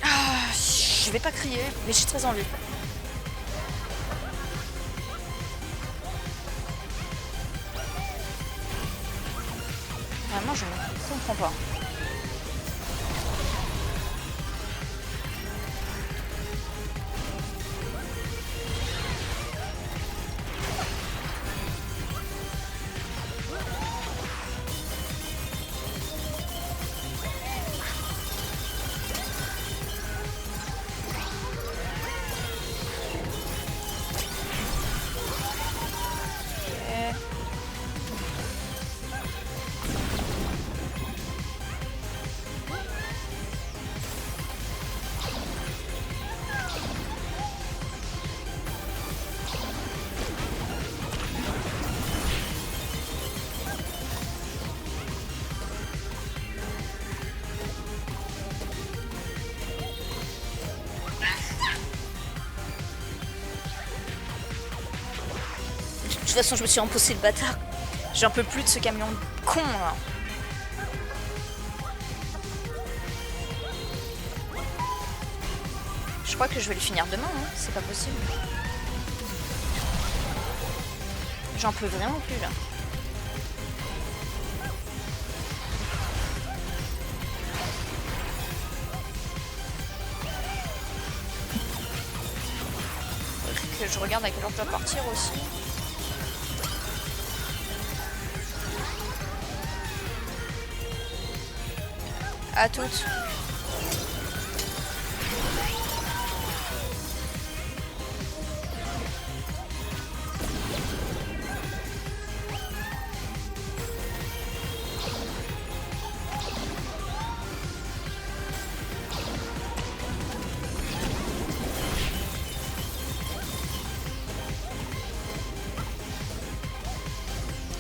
Ah, je vais pas crier, mais j'ai très envie. Vraiment, je ne comprends pas. toute façon, je me suis empossé le bâtard. J'en peux plus de ce camion con là. Je crois que je vais le finir demain, hein. C'est pas possible. J'en peux vraiment plus là. Que je regarde à quelle heure je dois partir aussi. À toutes.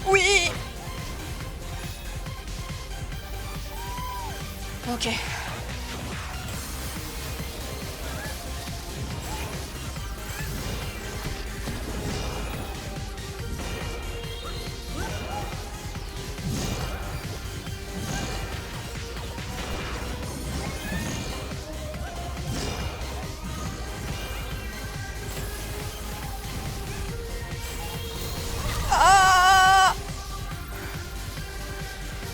Oui. Ok. Ah.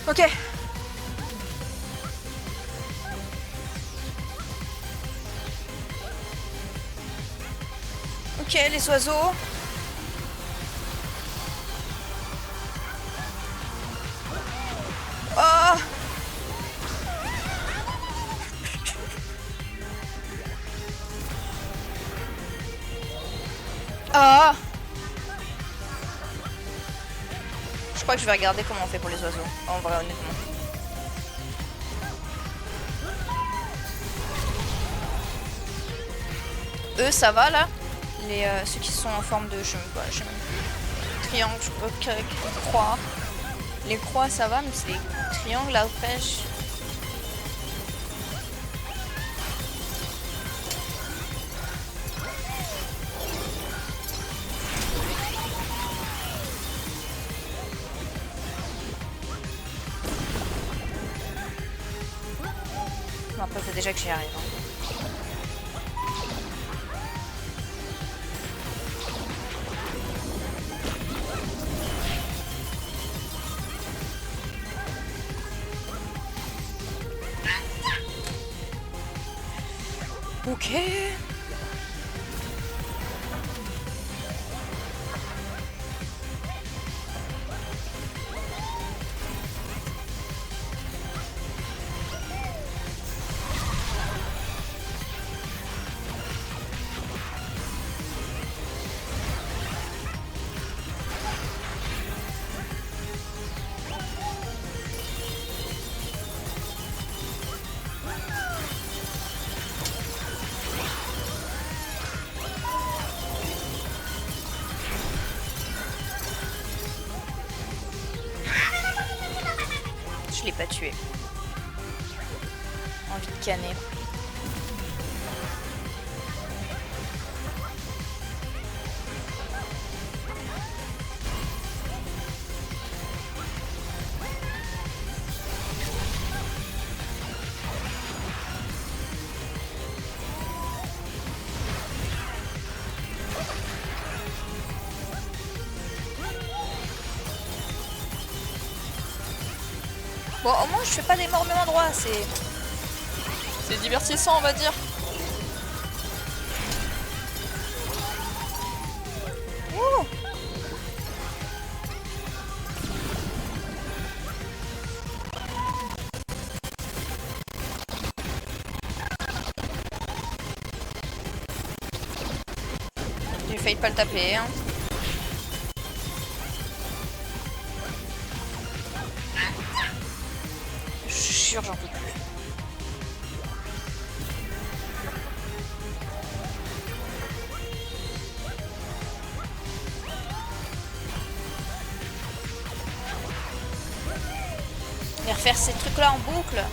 Ok. Ok, les oiseaux. Oh. Ah. Je crois que je vais regarder comment on fait pour les oiseaux. En vrai, honnêtement. Eux, ça va là. Ceux qui sont en forme de triangle, croix. Les croix, ça va, mais c'est les triangles là après. Bon, après, faut déjà que j'y arrive. Hein. Ok. Je l'ai pas tué. Envie de canner. Bon, au moins je fais pas des morts au même endroit, c'est divertissant, on va dire. Ouh. J'ai failli pas le taper, hein. Je suis sûre, j'en peux plus. Et refaire ces trucs là en boucle.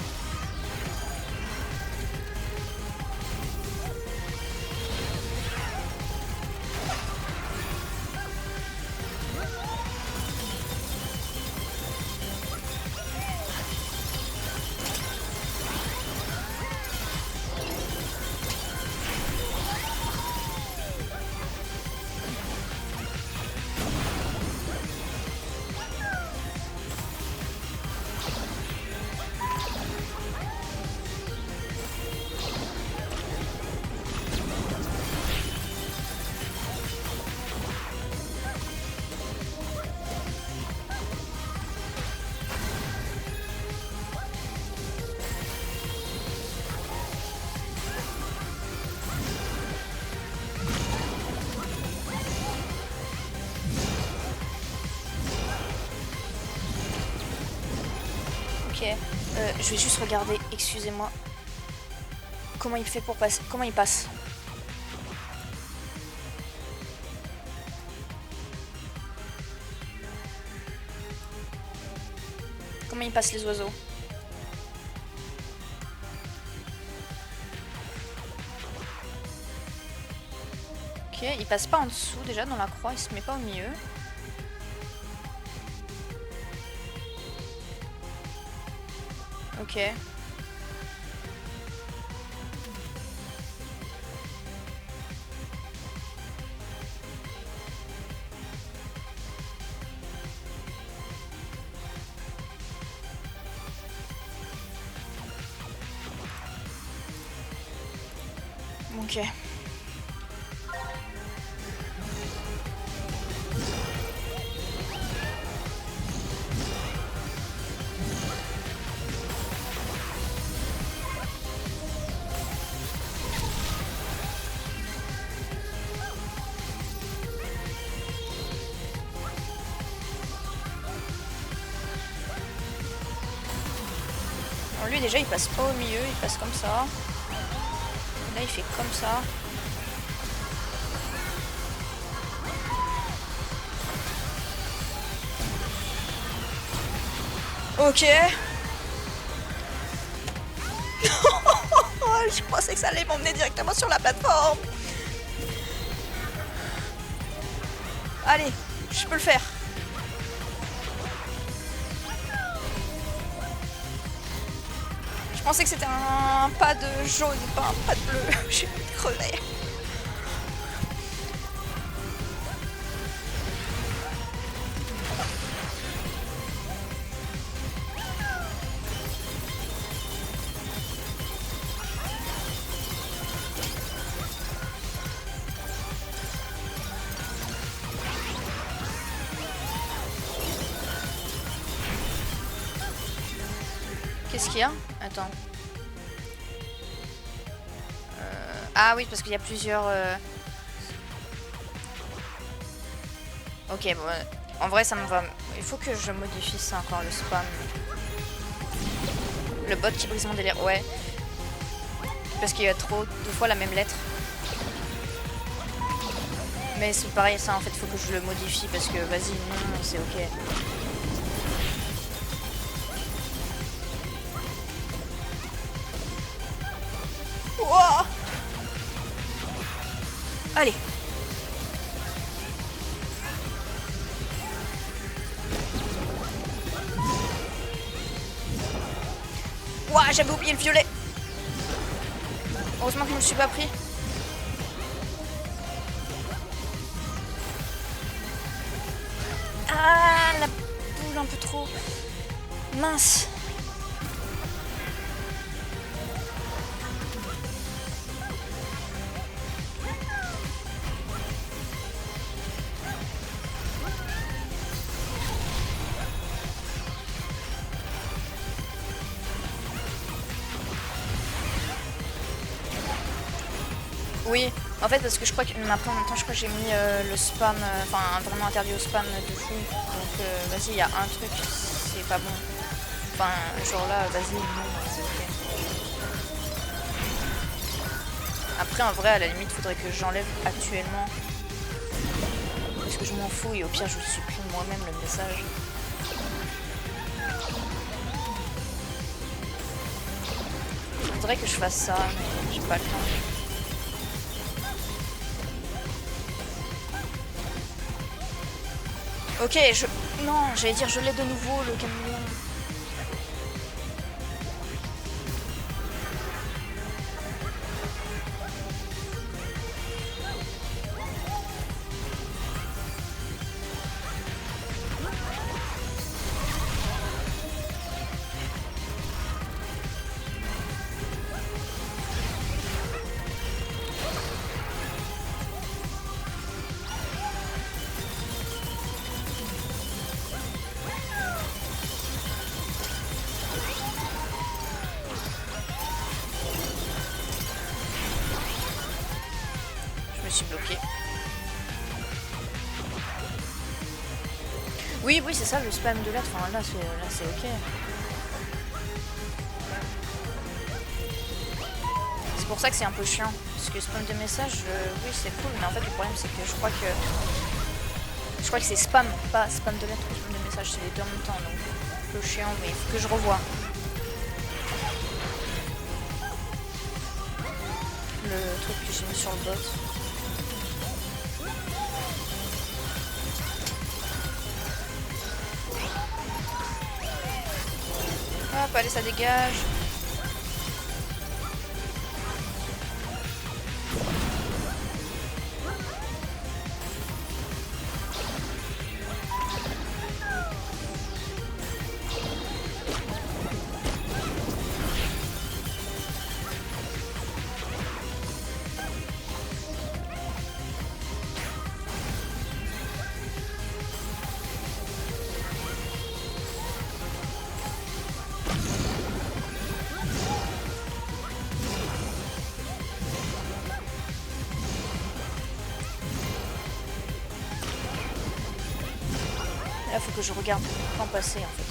Je vais juste regarder, excusez-moi. Comment il fait pour passer? Comment il passe? Comment ils passent les oiseaux? Ok, il passe pas en dessous déjà dans la croix, il se met pas au milieu. Ok. Ok. Alors lui déjà il passe pas au milieu, il passe comme ça. Là il fait comme ça. Ok. Je pensais que ça allait m'emmener directement sur la plateforme. Allez, je peux le faire. Je pensais que c'était un pas de jaune, pas un pas de bleu. J'ai crevé. Qu'est-ce qu'il y a? Attends. Ah oui, parce qu'il y a plusieurs... Ok, bon... En vrai, ça me va... Il faut que je modifie ça encore, le spam. Le bot qui brise mon délire, ouais. Parce qu'il y a trop de fois la même lettre. Mais c'est pareil, ça, en fait, il faut que je le modifie parce que, vas-y, non, c'est ok. Wow. Allez. Ouah, j'avais oublié le violet. Heureusement que je me le suis pas pris. Ah, la boule un peu trop. Mince. Oui, en fait parce que je crois que après en même temps je crois que j'ai mis le spam, enfin vraiment interdit au spam de fou. Donc vas-y, il y a un truc, c'est pas bon. Enfin genre là, vas-y, non, c'est ok. Après en vrai à la limite faudrait que j'enlève actuellement. Parce que je m'en fous et au pire je supprime moi-même le message. Faudrait que je fasse ça, mais j'ai pas le temps. Ok, non, j'allais dire je l'ai de nouveau le caméléon. Je suis bloquée. Oui, oui, c'est ça le spam de lettres. Enfin, là, c'est ok. C'est pour ça que c'est un peu chiant. Parce que spam de messages, oui c'est cool, mais en fait le problème c'est que je crois que c'est spam, pas spam de lettres ou spam de messages, c'est les deux en même temps, donc un peu chiant, mais il faut que je revoie. Le truc que j'ai mis sur le bot. Hop, allez, ça dégage. Là, faut que je regarde quand passer en fait.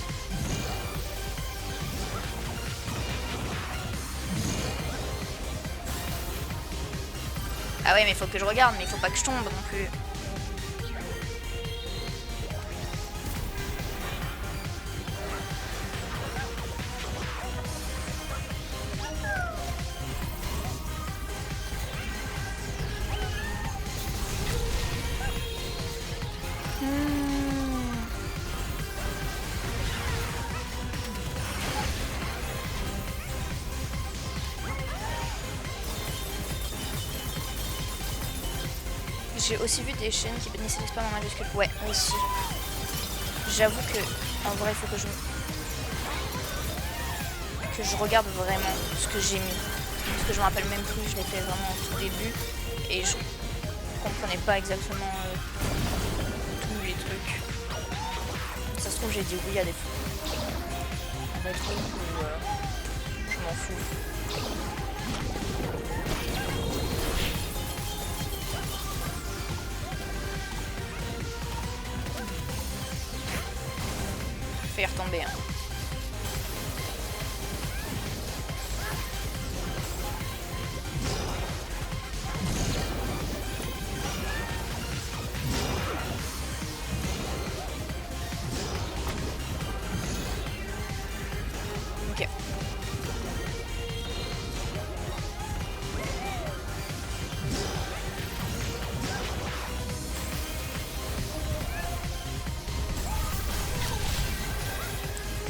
Ah ouais, mais il faut que je regarde, mais il faut pas que je tombe non plus. J'ai aussi vu des chaînes qui bénissaient les spams en majuscule. Ouais, aussi. J'avoue que, en vrai, il faut que je regarde vraiment ce que j'ai mis. Parce que je me rappelle même plus, je l'ai fait vraiment au tout début. Et je comprenais pas exactement tous les trucs. Ça se trouve, j'ai dit oui à des trucs où je m'en fous. Faire tomber. Hein. Ok.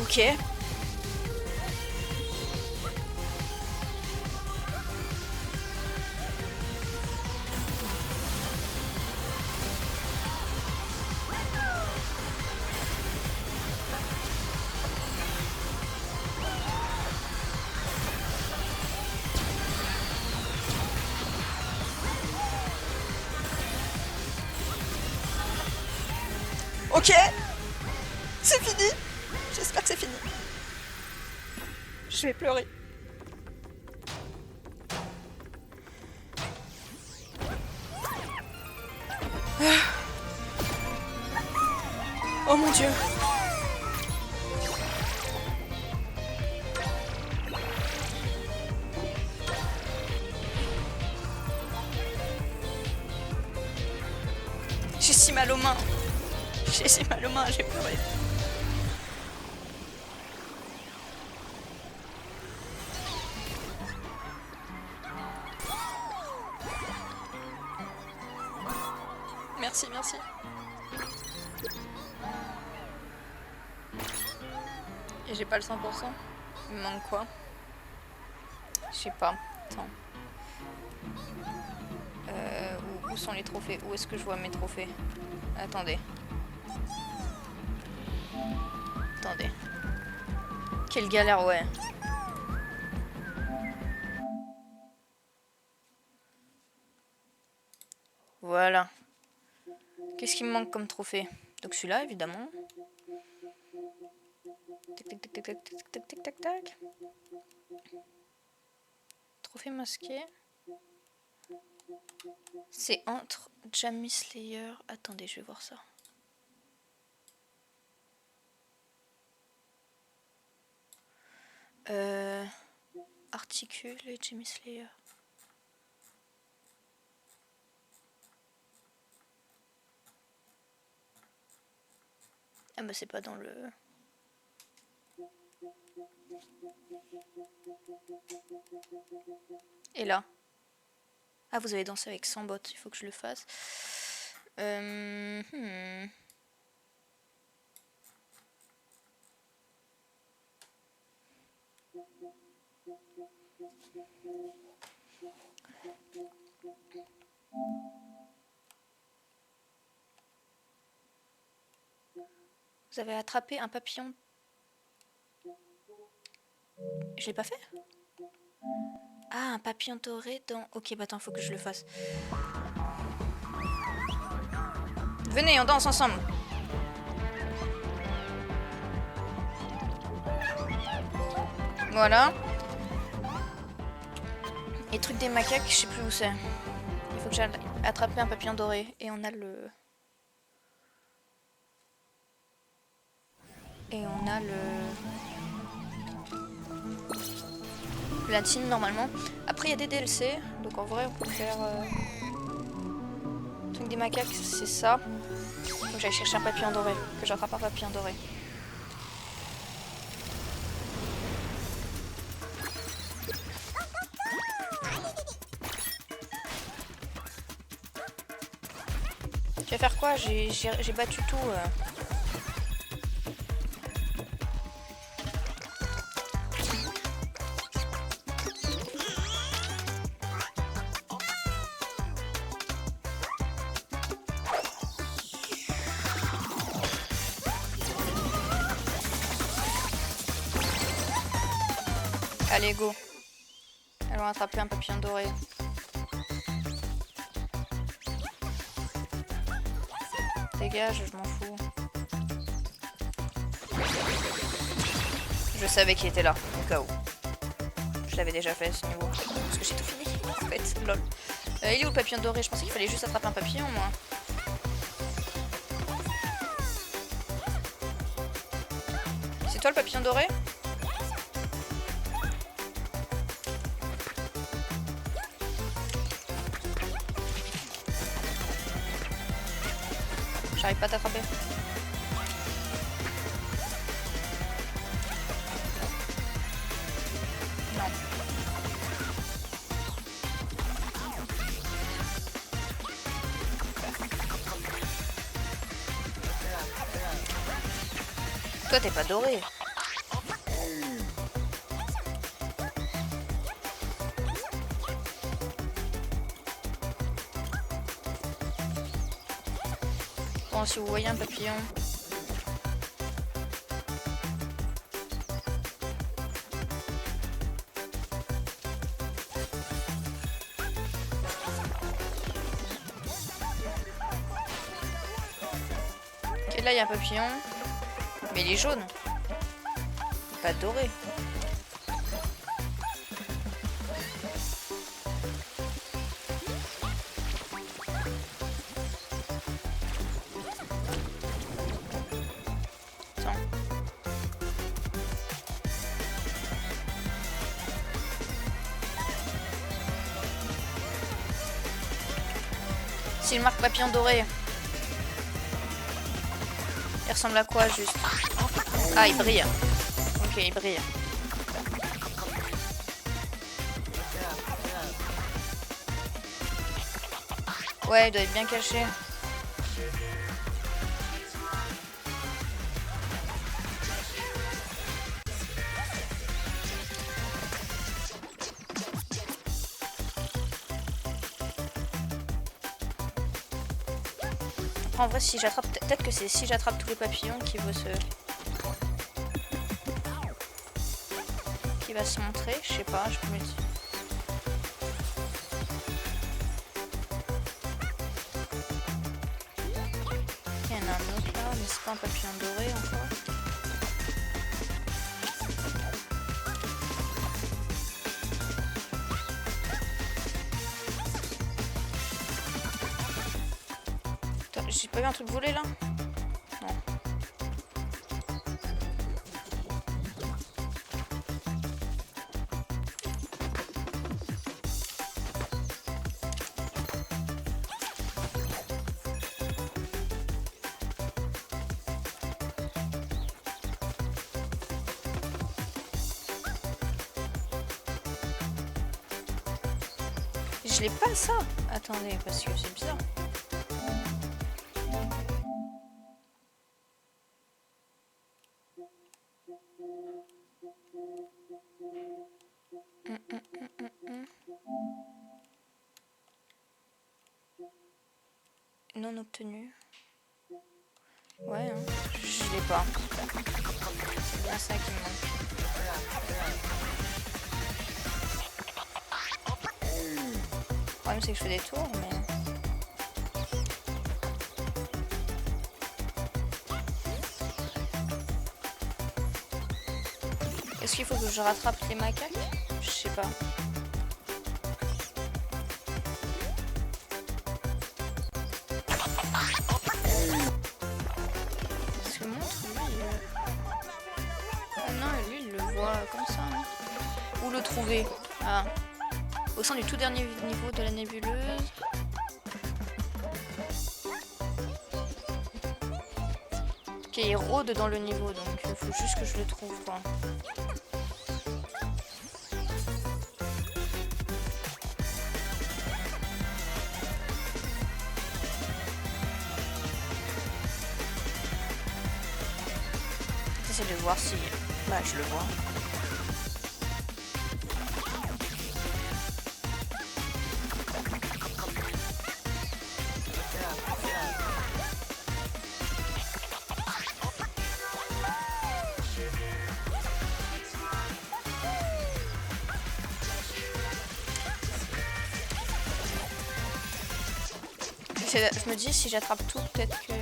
Ok. Ok, c'est fini. J'espère que c'est fini. Je vais pleurer. Oh mon dieu. J'ai si mal aux mains. J'ai si mal aux mains, j'ai pleuré. Merci, merci. Et j'ai pas le 100%. Il me manque quoi? Je sais pas. Attends. Où sont les trophées? Où est-ce que je vois mes trophées? Attendez. Attendez. Quelle galère, ouais. Voilà. Qu'est-ce qui me manque comme trophée? Donc celui-là, évidemment. Tac, tac, tac, tac, tac, tac, tac, tac, tac, tac. Trophée masqué. C'est entre Jamie Slayer. Attendez, je vais voir ça. Articule et Jamie Slayer. Ah bah c'est pas dans le... Et là. Ah, vous avez dansé avec 100 bottes, il faut que je le fasse. Vous avez attrapé un papillon. Je l'ai pas fait? Ah, un papillon doré dans... Ok, bah attends, faut que je le fasse. Venez, on danse ensemble. Voilà. Et truc des macaques, je sais plus où c'est. Il faut que j'aille attraper un papillon doré. Et on a le... Et on a le... Platine normalement. Après il y a des DLC. Donc en vrai on peut faire... Truc des macaques, c'est ça. Faut que j'aille chercher un papillon doré. Que j'attrape un papillon doré. Tu vas faire quoi? J'ai battu tout. Allez, go. Allons attraper un papillon doré. Dégage, je m'en fous. Je savais qu'il était là, au cas où. Je l'avais déjà fait ce niveau. Parce que j'ai tout fini, en fait. Lol. Il est où le papillon doré? Je pensais qu'il fallait juste attraper un papillon, moi. C'est toi le papillon doré? J'arrive pas à t'attraper. Non. Toi t'es pas doré. Bon, si vous voyez un papillon. Ok, là il y a un papillon. Mais il est jaune. Pas doré. S'il marque papillon doré. Il ressemble à quoi juste? Ah, il brille. Ok, il brille. Ouais, il doit être bien caché. En vrai, si j'attrape, peut-être que c'est si j'attrape tous les papillons qui va se montrer. Je sais pas, je me dis. Il y en a un autre là, mais c'est pas un papillon doré encore. J'ai pas vu un truc volé là? Non. Je l'ai pas ça. Attendez, parce que c'est bizarre. Non obtenu. Ouais, hein. Je l'ai pas. C'est bien ça qui me manque. Le problème c'est que je fais des tours, mais... Est-ce qu'il faut que je rattrape les macaques? Je sais pas. Parce que montre, lui, ah non, lui, il le voit comme ça. Hein. Où le trouver? Ah. Au sein du tout dernier niveau de la nébuleuse. Ok, il rôde dans le niveau, donc il faut juste que je le trouve, quoi. J'essaie de voir si... Bah, je le vois. Je me dis si j'attrape tout, peut-être que...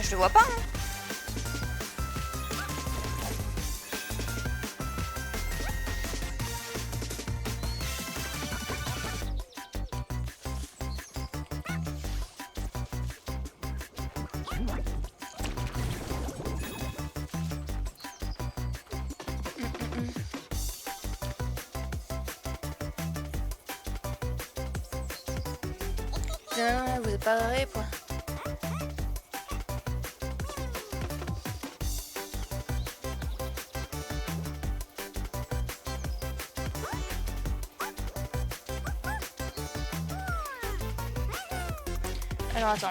Je le vois pas, hein. Non, vous êtes pas arrêté, quoi. Alors attends.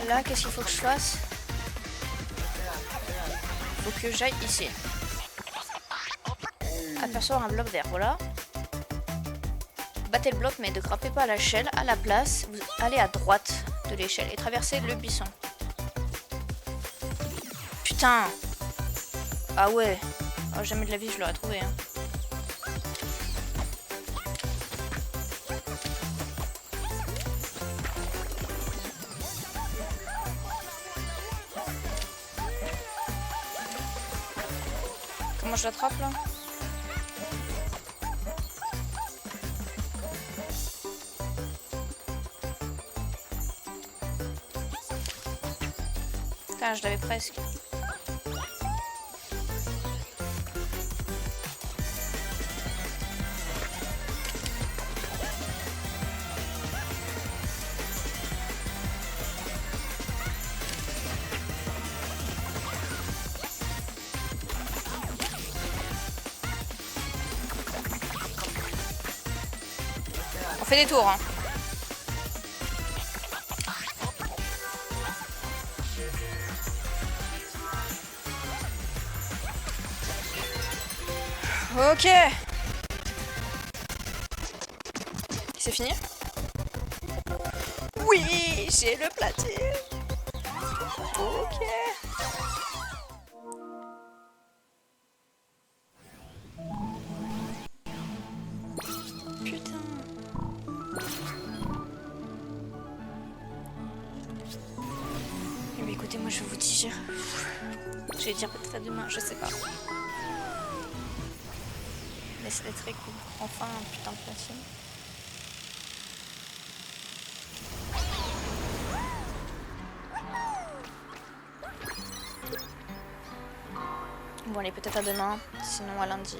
Là, qu'est-ce qu'il faut que je fasse? Il faut que j'aille ici. Apercevoir un bloc vert, voilà. Battez le bloc, mais ne grimpez pas à l'échelle. À la place, vous allez à droite de l'échelle et traversez le buisson. Putain! Ah ouais! Oh, jamais de la vie je l'aurais trouvé. Hein. Comment je l'attrape là? Putain, je l'avais presque. On fait des tours, hein. Ok. C'est fini? Oui, j'ai le platine. Ok. Putain. Eh bien, écoutez, moi je vais vous dire. Je vais dire peut-être à demain, je sais pas. Mais c'était très cool. Enfin un putain de platine. Bon allez, peut-être à demain, sinon à lundi.